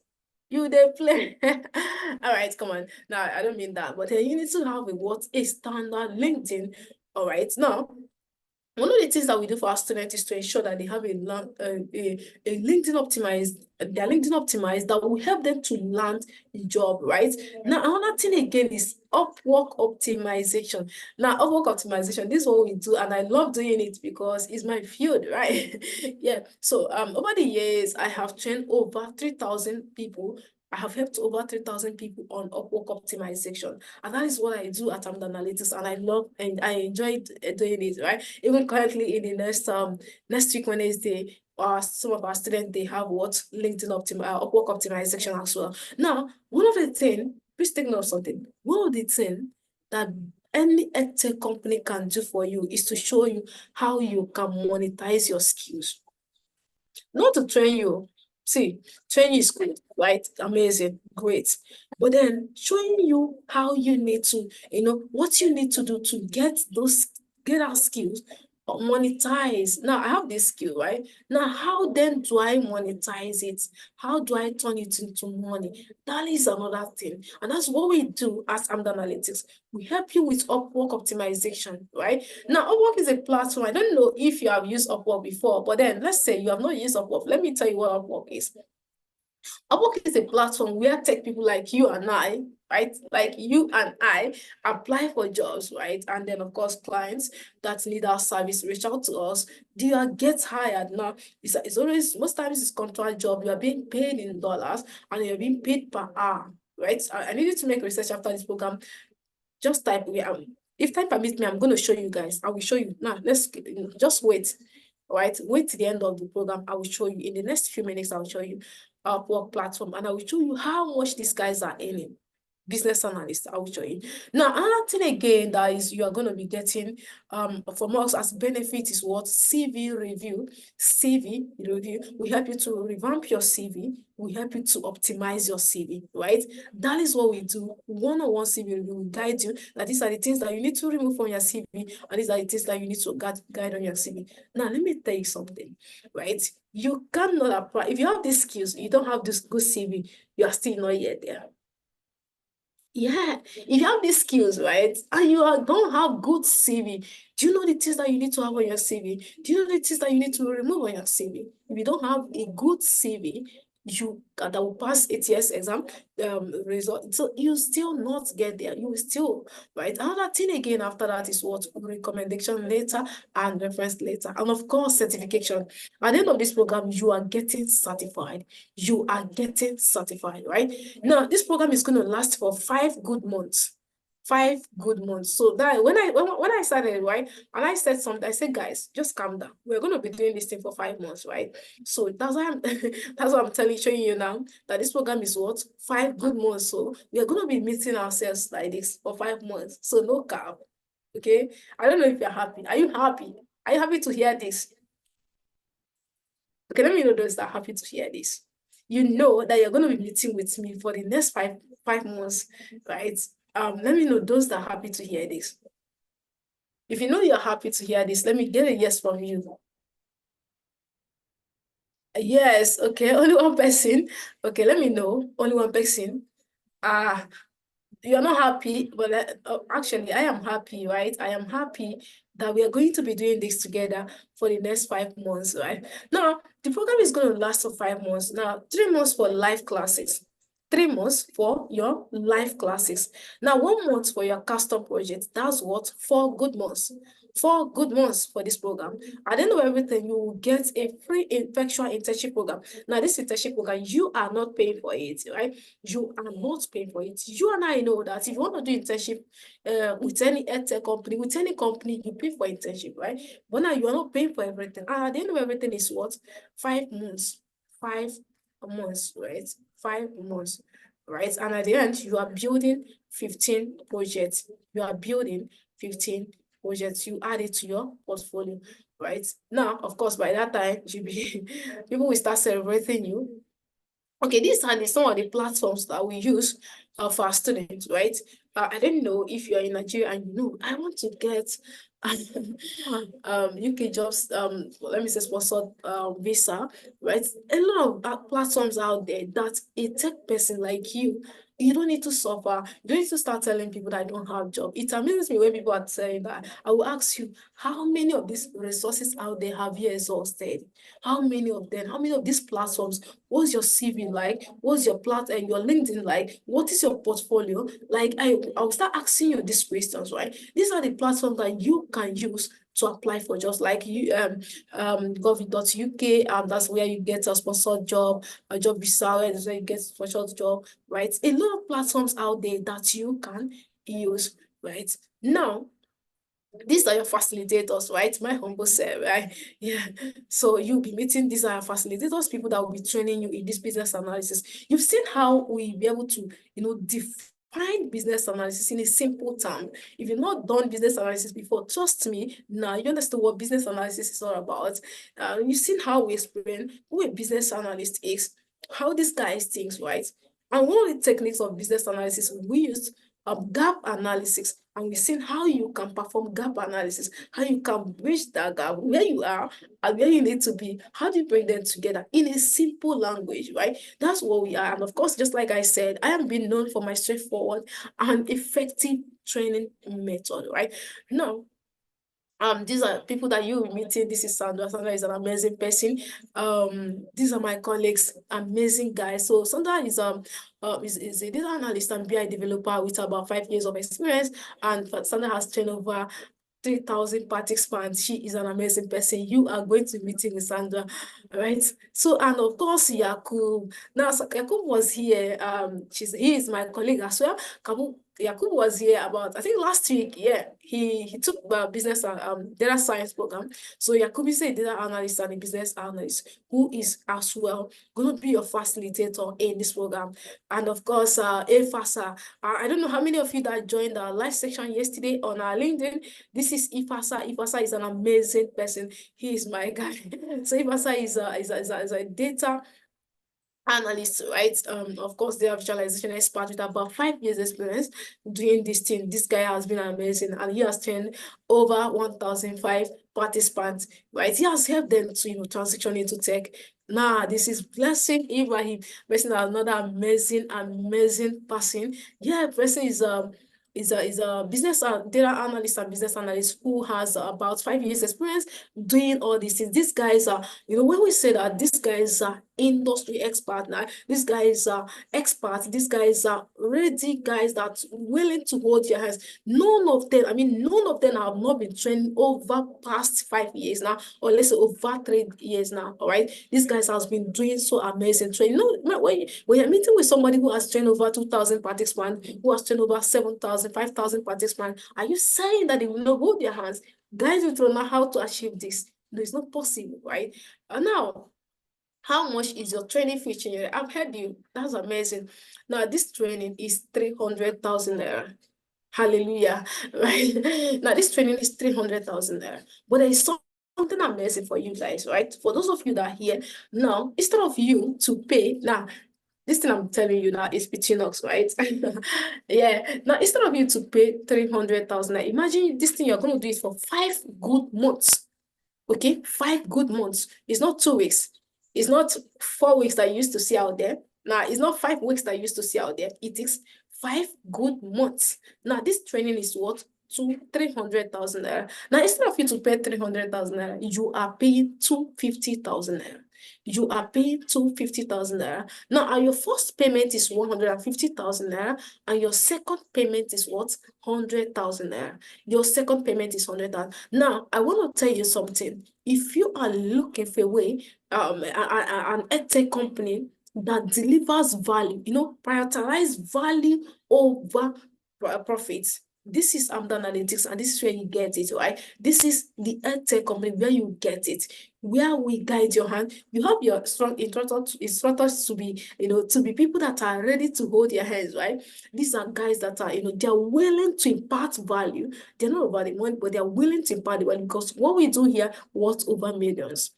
You they play. All right, come on. Now I don't mean that, but you need to have a standard LinkedIn. All right, now one of the things that we do for our students is to ensure that they have a LinkedIn optimized, their LinkedIn optimized that will help them to land a job, right? Now, another thing again is Upwork optimization. Now, Upwork optimization, this is what we do, and I love doing it because it's my field, right? Yeah. So over the years, I have trained over 3,000 people. I have helped over 3,000 people on Upwork optimization. And that is what I do at Analytics. And I love and I enjoy doing it, right? Even currently in the next week, Wednesday, some of our students, they have Upwork optimization as well. Now, one of the things, please take note of something. One of the things that any edtech company can do for you is to show you how you can monetize your skills. Not to train you. See, training is good, right? Amazing, great. But then showing you how you need to, what you need to do to get our skills, monetize. Now I have this skill, right? Now, how then do I monetize it? How do I turn it into money? That is another thing. And that's what we do as Analytics. We help you with Upwork optimization, right? Now, Upwork is a platform. I don't know if you have used Upwork before, but then let's say you have not used Upwork. Let me tell you what Upwork is. Upwork is a platform where tech people like you and I, right? Like you and I apply for jobs, right? And then, of course, clients that need our service reach out to us. Do you get hired? Now, it's always, most times it's contract job. You are being paid in dollars and you're being paid per hour, right? I needed to make research after this program. Just type, if time permits me, I'm going to show you guys. I will show you. Now, let's just wait, right? Wait to the end of the program. I will show you. In the next few minutes, I'll show you Upwork platform, and I will show you how much these guys are earning. Business analyst, I will show you. Now, another thing again that is you are going to be getting from us as benefit is what? CV review. CV review. We help you to revamp your CV. We help you to optimize your CV, right? That is what we do. One-on-one CV review. We guide you that these are the things that you need to remove from your CV, and these are the things that you need to guide on your CV. Now, let me tell you something, right? You cannot apply. If you have these skills, you don't have this good CV, you are still not yet there. Yeah, if you have these skills, right, and don't have good CV, do you know the things that you need to have on your CV? Do you know the things that you need to remove on your CV? If you don't have a good CV, that will pass ATS exam result, so you still not get there. You will still, right? Another thing again after that is what? Recommendation letter and reference letter, and of course certification. At the end of this program, you are getting certified. You are getting certified, right? Now, this program is going to last for 5 good months. 5 good months. So that when I started, right, and I said something, I said, guys, just calm down. We're going to be doing this thing for 5 months, right? So that's why that's what I'm showing you now, that this program is what? 5 good months. So we are going to be meeting ourselves like this for 5 months. So no cap. Okay. I don't know if you're happy. Are you happy? Are you happy to hear this? Okay, let me know those that are happy to hear this. You know that you're going to be meeting with me for the next five months, right? Let me know those that are happy to hear this. If you know you're happy to hear this, let me get a yes from you. Yes, okay, only one person. Okay, let me know. Only one person. You're not happy, but actually, I am happy, right? I am happy that we are going to be doing this together for the next 5 months, right? Now, the program is going to last for 5 months. Now, 3 months for live classes. 3 months for your live classes. Now, 1 month for your custom project. That's what? 4 good months. 4 good months for this program. At the end of everything, you will get a free virtual internship program. Now, this internship program, you are not paying for it, right? You are not paying for it. You and I know that if you want to do internship with any edtech company, with any company, you pay for internship, right? But now you are not paying for everything. And at the end of everything is what? 5 months. 5 months, right? 5 months, right? And at the end, you are building 15 projects. You are building 15 projects. You add it to your portfolio, right? Now, of course, by that time, people will start celebrating you. Okay, these are some of the platforms that we use for our students, right? I don't know if you're in Nigeria and you know, I want to get UK jobs, let me say sponsored visa, right? A lot of platforms out there that a tech person like you don't need to suffer. You don't need to start telling people that I don't have job. It amazes me when people are saying that. I will ask you, how many of these resources out there have you exhausted? How many of them? How many of these platforms? What's your CV like? What's your and your LinkedIn like? What is your portfolio? Like I'll start asking you these questions, right? These are the platforms that you can use to apply for jobs, like you gov.uk, that's where you get a sponsored job, a job visa, where you get a sponsored job, right? A lot of platforms out there that you can use, right? Now, these are your facilitators, right? My humble self, right? Yeah. So you'll be meeting these are facilitators, people that will be training you in this business analysis. You've seen how we be able to, define business analysis in a simple term. If you've not done business analysis before, trust me, now you understand what business analysis is all about. You've seen how we explain who a business analyst is, how this guy thinks, right? And one of the techniques of business analysis we use gap analysis, and we've seen how you can perform gap analysis, how you can bridge that gap, where you are and where you need to be. How do you bring them together in a simple language, right? That's what we are. And of course, just like I said, I am being known for my straightforward and effective training method, right? Now, these are people that you will meeting. This is Sandra. Sandra is an amazing person. These are my colleagues, amazing guys. So Sandra is a data analyst and BI developer with about 5 years of experience, and Sandra has trained over 3,000 participants. She is an amazing person. You are going to be meeting with Sandra, right? So, and of course, Yakub. Now, Yakub was here. He is my colleague as well. Yakub was here about, I think last week. Yeah, he took business and data science program. So Yakub is a data analyst and a business analyst who is as well going to be your facilitator in this program. And of course, Efasa. I don't know how many of you that joined our live section yesterday on our LinkedIn. This is Ifasa. Ifasa is an amazing person. He is my guy. So Ifasa is a data analyst, right? Of course, they are visualization expert with about 5 years experience doing this thing. This guy has been amazing, and he has trained over 1,005 participants, right? He has helped them to transition into tech. Now, this is Blessing Ibrahim, person another amazing person. Yeah, person is a business data analyst and business analyst who has about 5 years experience doing all these things. These guys are, when we say that these guys are industry expert now, these guys are experts, these guys are ready guys that willing to hold your hands. None of them have not been trained over past 5 years now, or let's say over 3 years now. All right, these guys has been doing so amazing training. When you're meeting with somebody who has trained over 2,000 participants, who has trained over 7,000, 5,000 participants, are you saying that they will not hold their hands? Guys will know how to achieve this. No, it's not possible, right? Now, how much is your training fee? I've heard you. That's amazing. Now, this training is 300,000 naira. Hallelujah. Right? Now, this training is 300,000 naira. But there is something amazing for you guys, right? For those of you that are here, now, instead of you to pay, now, this thing I'm telling you now is between us, right? Yeah. Now, instead of you to pay 300,000, imagine this thing you're going to do it for 5 good months. Okay, 5 good months. It's not 2 weeks. It's not 4 weeks that you used to see out there. Now, it's not 5 weeks that you used to see out there. It is 5 good months. Now, this training is what? 300,000 naira. Now, instead of you to pay 300,000 naira, you are paying 250,000 naira. You are paying 250,000 naira. Now, and your first payment is 150,000 naira, and your second payment is what? 100,000 naira. Your second payment is 100,000. Now, I want to tell you something. If you are looking for a way, an edtech company that delivers value, prioritize value over profits. This is Analytics, and this is where you get it, right? This is the edtech company where you get it, where we guide your hand. You have your strong instructors to be, to be people that are ready to hold your hands, right? These are guys that are, they're willing to impart value. They're not about the money, but they're willing to impart the value, because what we do here worth over millions.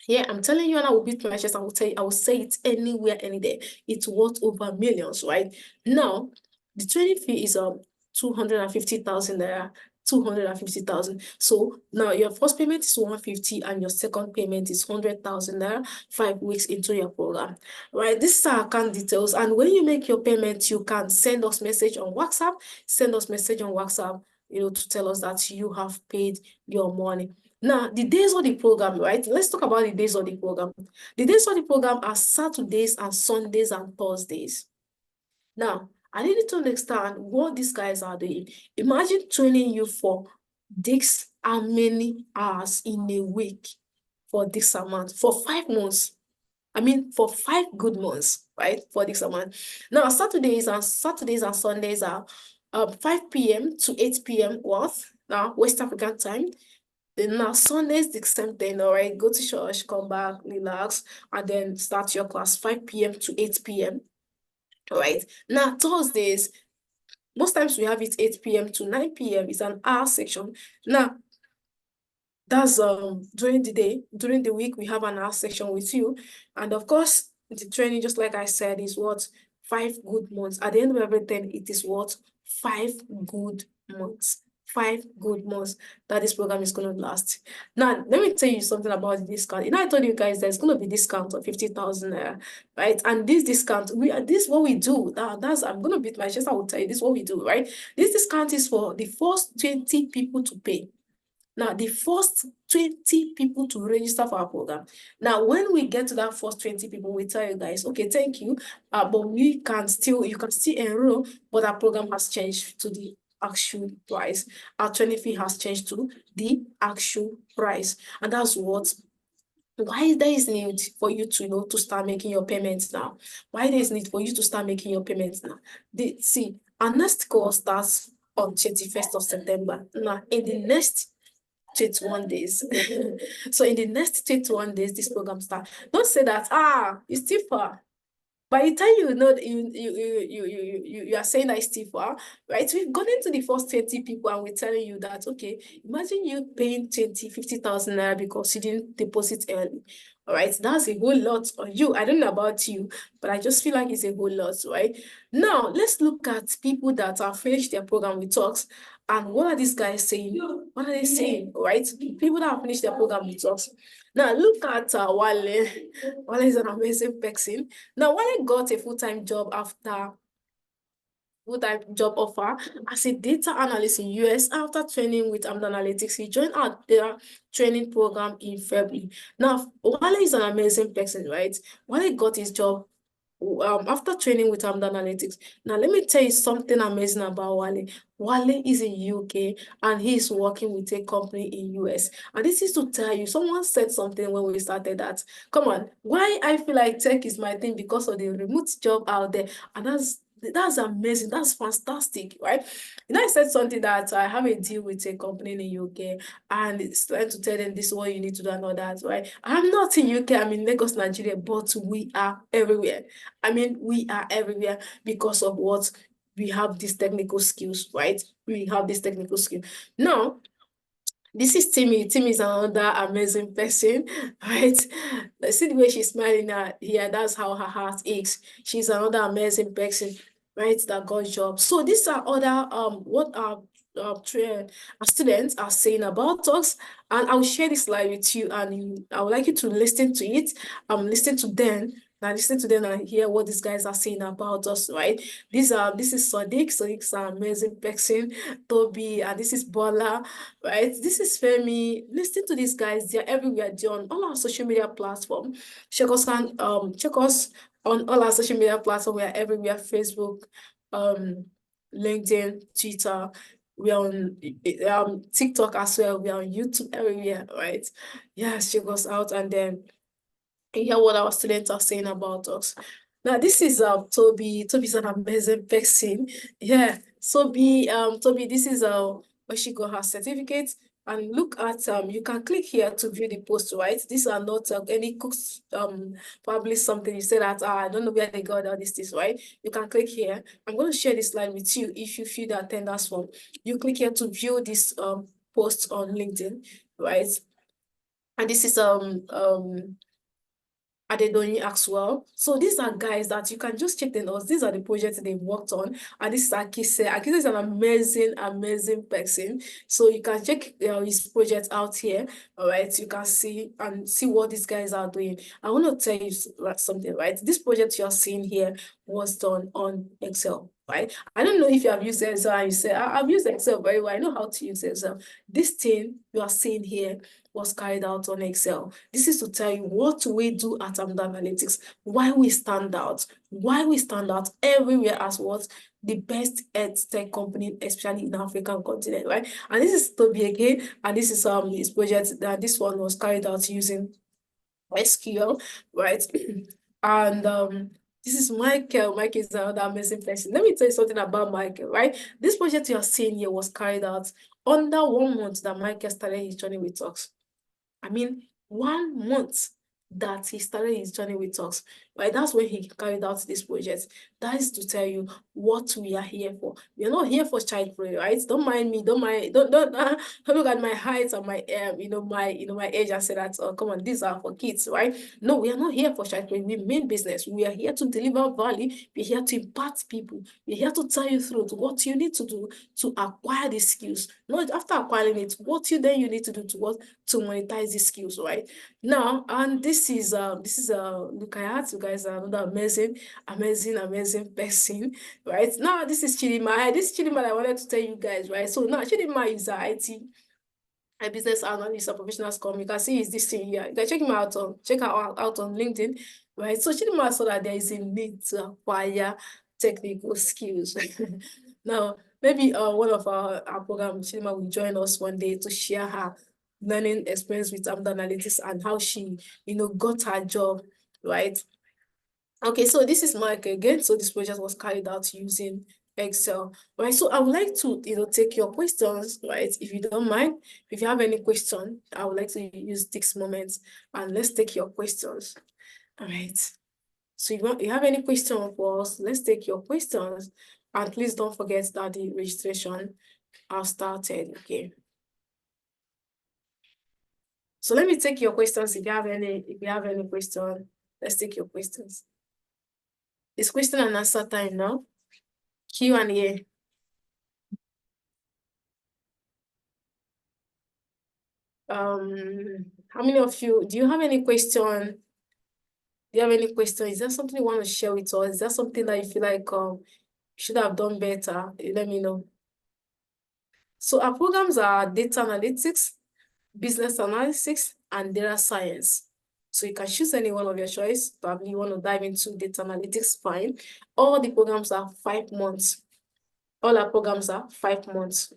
Yeah, I'm telling you, and I will beat my chest. I will say it anywhere, any day. It's worth over millions, right? Now, the training fee is 250,000 naira. 250,000. So now your first payment is 150 and your second payment is 100,000 naira 5 weeks into your program, right? This is our account details, and when you make your payment, you can send us message on WhatsApp. Send us message on WhatsApp, to tell us that you have paid your money. Now, the days of the program, right? Let's talk about the days of the program. The days of the program are Saturdays and Sundays and Thursdays. Now, I need to understand what these guys are doing. Imagine training you for this how many hours in a week for this amount for 5 months. I mean, for 5 good months, right? For this amount. Now, Saturdays and Sundays are 5 p.m. to 8 p.m. worth. Now, West African time. Then now Sundays, the same thing, all right? Go to church, come back, relax, and then start your class 5 p.m. to 8 p.m. All right. Now, Thursdays, most times we have it 8 p.m. to 9 p.m. It's an hour section. Now, that's during the day. During the week, we have an hour section with you. And of course, the training, just like I said, is what? 5 good months. At the end of everything, it is what? 5 good months. 5 good months that this program is going to last. Now, let me tell you something about the discount. I told you guys there's going to be discount of 50,000 naira, right? And this discount, this is what we do. I'm going to beat my chest. I will tell you this is what we do, right? This discount is for the first 20 people to pay. Now, the first 20 people to register for our program. Now, when we get to that first 20 people, we tell you guys, okay, thank you, but you can still enroll, but our program has changed to the actual price. Our training fee has changed to the actual price, and that's why there is need for you to to start making your payments now. Why there is need for you to start making your payments now. See, our next course starts on 21st of September. Now, in the next 21 days. So in the next 21 days, this program starts. Don't say that, it's too far. By the time you are saying that it's too far, right? We've gone into the first 20 people and we're telling you that, okay, imagine you paying 50,000 naira because you didn't deposit early. All right, that's a whole lot on you. I don't know about you, but I just feel like it's a whole lot, right? Now, let's look at people that have finished their program with us. And what are these guys saying? What are they saying, right? People that have finished their program with us. Now, look at Wale. Wale is an amazing person. Now, Wale got a full-time job after full-time job offer as a data analyst in US after training with Analytics. He joined our data training program in February. Now, Wale is an amazing person, right? Wale got his job after training with Analytics. Now, let me tell you something amazing about Wale. Wale is in UK and he is working with a company in US. And this is to tell you, someone said something when we started that, come on, why I feel like tech is my thing because of the remote job out there. And that's amazing. That's fantastic, right? I said something that I have a deal with a company in the UK and it's trying to tell them this is what you need to do and all that, right? I'm not in UK, I'm in Lagos, Nigeria, but we are everywhere. I mean, we are everywhere because of what we have these technical skills, right? We have this technical skill. Now, this is Timmy. Timmy is another amazing person, right? See the way she's smiling here. That's how her heart aches. She's another amazing person, right? That got job. So these are other what our students are saying about us, and I'll share this slide with you, and I would like you to listen to it. Listen to them Now listen to them and hear what these guys are saying about us, right? This is Sadiq. Sadiq's an amazing person. Toby, and this is Bola, right? This is Femi. Listen to these guys. They're everywhere. They're on all our social media platforms. Check us on all our social media platforms. We are everywhere. Facebook, LinkedIn, Twitter. We are on TikTok as well. We are on YouTube everywhere, right? Yes, check us out and then hear what our students are saying about us. Now, this is Toby. Toby's an amazing person. Yeah. Toby, this is where she got her certificate. And look at you can click here to view the post, right? These are not any cooks probably something you say that I don't know where they got all these, right? You can click here. I'm going to share this slide with you if you fill the attendance form. You click here to view this post on LinkedIn, right? And this is Adedoni as well. So these are guys that you can just check the notes. These are the projects they've worked on. And this is Akise. Akise is an amazing person. So you can check his project out here. All right. You can see what these guys are doing. I want to tell you something, right? This project you're seeing here was done on Excel, right? I don't know if you have used Excel and you say, I've used Excel very well. I know how to use Excel. This thing you are seeing here was carried out on Excel. This is to tell you what we do at Analytics, why we stand out everywhere as what the best tech company, especially in the African continent, right? And this is Toby again, and this is his project. That this one was carried out using SQL, right? And this is Michael. Michael is another amazing person. Let me tell you something about Michael, right? This project you are seeing here was carried out under 1 month that Michael started his journey with us. I mean, 1 month that he started his journey with us, right? That's when he carried out this project. That is to tell you what we are here for. We are not here for child play, right? Don't mind me. Don't look at my height and my my age and say that, oh, come on, these are for kids, right? No, we are not here for child play. We mean business. We are here to deliver value. We're here to impact people. We're here to tell you through what you need to do to acquire these skills. Not after acquiring it, what you need to do to monetize these skills, right? Now, and this is Lukayat. You guys are another amazing person, right? Now, this is Chidima. This is Chidima I wanted to tell you guys, right? So now Chidima is a a business analyst, a professional scrum. You can see is this thing here. You can check him out on LinkedIn, right? So Chidima saw that there is a need to acquire technical skills. Now, maybe one of our program, Chidima will join us one day to share her learning experience with Analytics and how she, got her job, right? Okay, so this is Mike again. So this project was carried out using Excel, right? So I would like to, take your questions, right? If you don't mind, if you have any question, I would like to use this moment and let's take your questions. All right. So if you have any question for us, let's take your questions. And please don't forget that the registration has started, okay? So let me take your questions. If you have any question, let's take your questions. It's question and answer time now. Q&A. How many of you, do you have any question? Do you have any question? Is there something you want to share with us? Is there something that you feel like you should have done better? Let me know. So our programs are data analytics, business analytics, and data science. So you can choose any one of your choice. Probably you want to dive into data analytics, fine. All the programs are 5 months. All our programs are 5 months.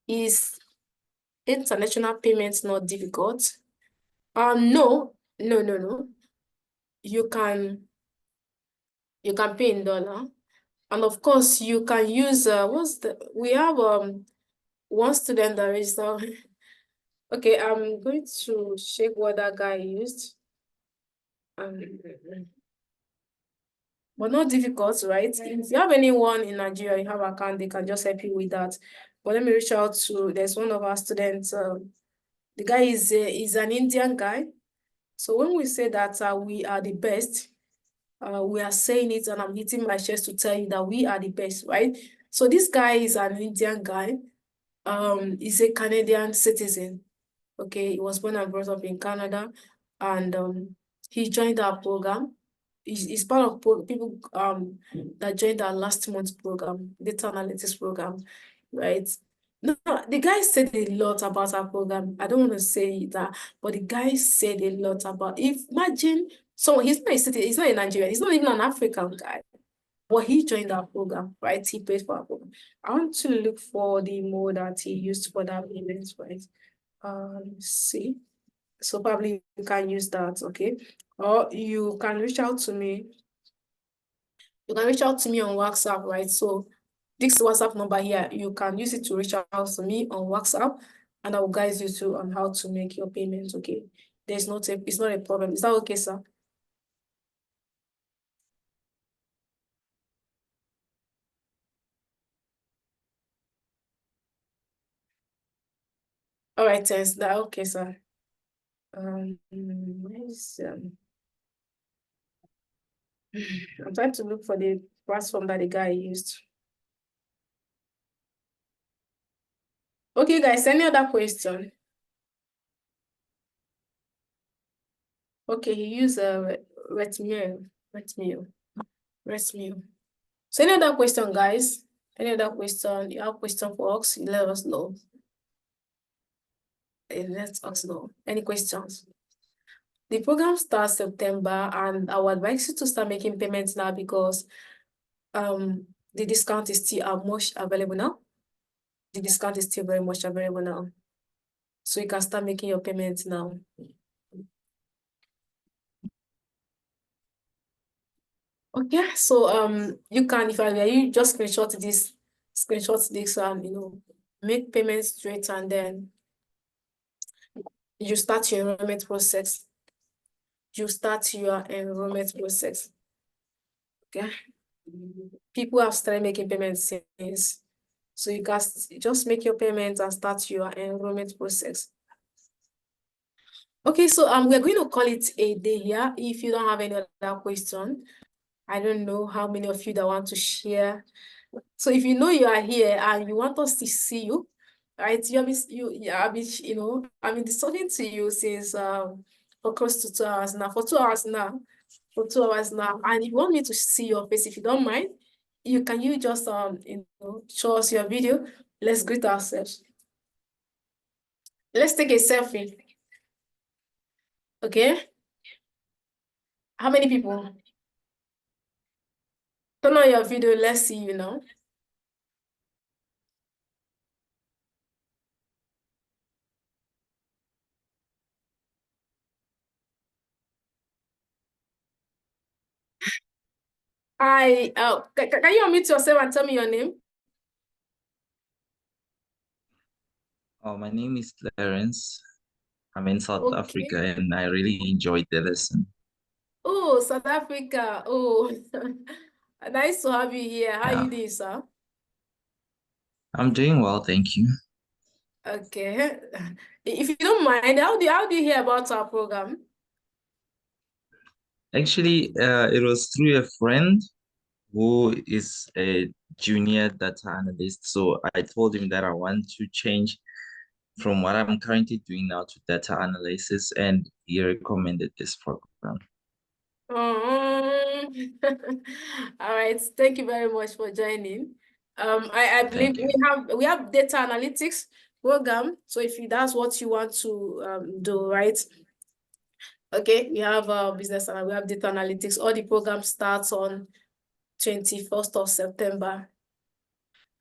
Is international payments not difficult? No. You can pay in dollar. And of course, you can use, we have one student that registered. Okay, I'm going to check what that guy used. But not difficult, right? If you have anyone in Nigeria, you have an account, they can just help you with that. But let me reach out to, there's one of our students, the guy is an Indian guy. So when we say that we are the best, we are saying it and I'm hitting my chest to tell you that we are the best, right? So this guy is an Indian guy. He's a Canadian citizen. Okay, he was born and brought up in Canada, and he joined our program. He's part of people that joined our last month's program, data analytics program, right? No, the guy said a lot about our program. I don't want to say that, but the guy said a lot about. If imagine, so he's not a citizen, he's not a Nigerian, he's not even an African guy, but he joined our program, right? He paid for our program. I want to look for the mode that he used for that event, right? Let's see. So probably you can use that, okay? Or you can reach out to me. You can reach out to me on WhatsApp, right? So this WhatsApp number here, you can use it to reach out to me on WhatsApp, and I will guide you through on how to make your payments, okay? It's not a problem. Is that okay, sir? All right, thanks. That okay, sir. Where's, I'm trying to look for the platform that the guy used. Okay, guys, any other question? Okay, he used Retmio. So any other question, guys? Any other question? You have question for us? Let us know. Let us know. Any questions? The program starts September, and I would advise you to start making payments now because the discount is still much available now. The discount is still very much available now. So you can start making your payments now. Okay, so you can, if I were you, just screenshot this and make payments straight, and then you start your enrollment process. Okay, people have started making payments since, so you can just make your payments and start your enrollment process. Okay, so we're going to call it a day here. If you don't have any other question, I don't know how many of you that want to share. So if you know you are here and you want us to see you, right? I've been talking to you since for close to 2 hours now. For 2 hours now. And if you want me to see your face, if you don't mind, can you just show us your video? Let's greet ourselves. Let's take a selfie. Okay? How many people? Turn on your video. Let's see you now. Can you unmute yourself and tell me your name? Oh, my name is Clarence. I'm in South Okay. Africa and I really enjoyed the lesson. Oh, South Africa. Oh, nice to have you here. How are you doing, sir? I'm doing well, thank you. Okay. If you don't mind, how do you hear about our program? Actually, it was through a friend who is a junior data analyst. So I told him that I want to change from what I'm currently doing now to data analysis, and he recommended this program. All right. Thank you very much for joining. I believe Thank you. we have data analytics program. So if that's what you want to do, right? Okay, we have business and we have data analytics. All the program starts on 21st of September.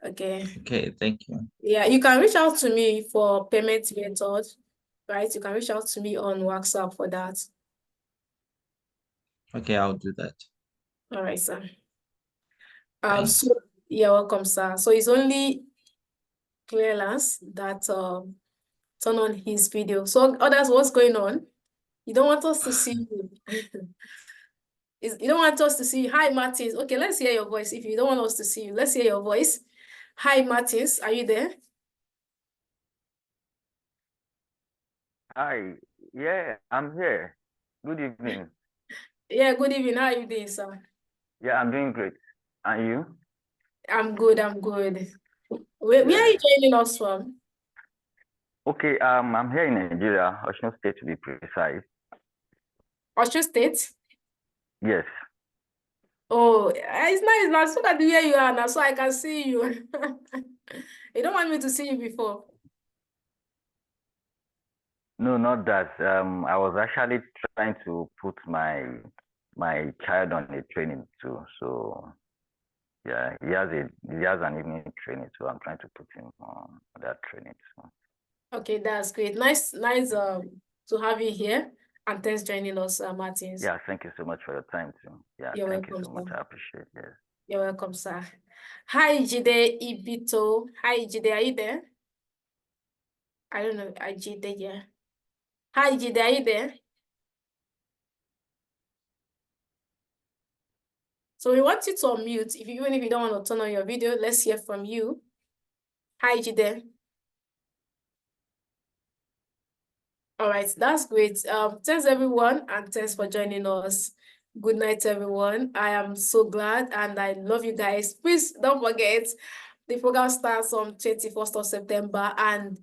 Okay. Okay, thank you. Yeah, you can reach out to me for payment method, right? You can reach out to me on WhatsApp for that. Okay, I'll do that. All right, sir. Thanks. So you're welcome, sir. So it's only Clearance that turn on his video. So others, what's going on? You don't want us to see you. You don't want us to see you. Hi, Martins. Okay, let's hear your voice. If you don't want us to see you, let's hear your voice. Hi, Martins. Are you there? Hi, yeah, I'm here. Good evening. Yeah, good evening. How are you doing, sir? Yeah, I'm doing great. And you? I'm good. Where are Yeah. you joining us from? Okay, I'm here in Nigeria, Osun State to be precise. Osun State? Yes. Oh, it's nice now. So that where you are now, so I can see you. You don't want me to see you before. No, not that. I was actually trying to put my child on a training too. So yeah, he has an evening training, so I'm trying to put him on that training. So Okay, that's great. Nice to have you here. And thanks joining us, Martins. yeah, thank you so much for your time too. Yeah, You're thank you welcome, so much. sir. I appreciate it. Yes. You're welcome, sir. Hi, Jide Ibito. Hi, Jide, are you there? I don't know. Hi, Jide, yeah. Hi, Jide, are you there? So we want you to unmute. Even if you don't want to turn on your video, let's hear from you. Hi, Jide. All right, that's great. Thanks everyone, and thanks for joining us. Good night, everyone. I am so glad and I love you guys. Please don't forget the program starts on 21st of September and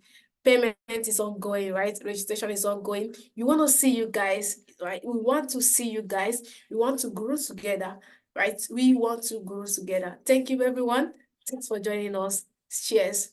payment is ongoing, right? Registration is ongoing. We want to see you guys, right? We want to see you guys. We want to grow together, right? We want to grow together. Thank you, everyone. Thanks for joining us. Cheers.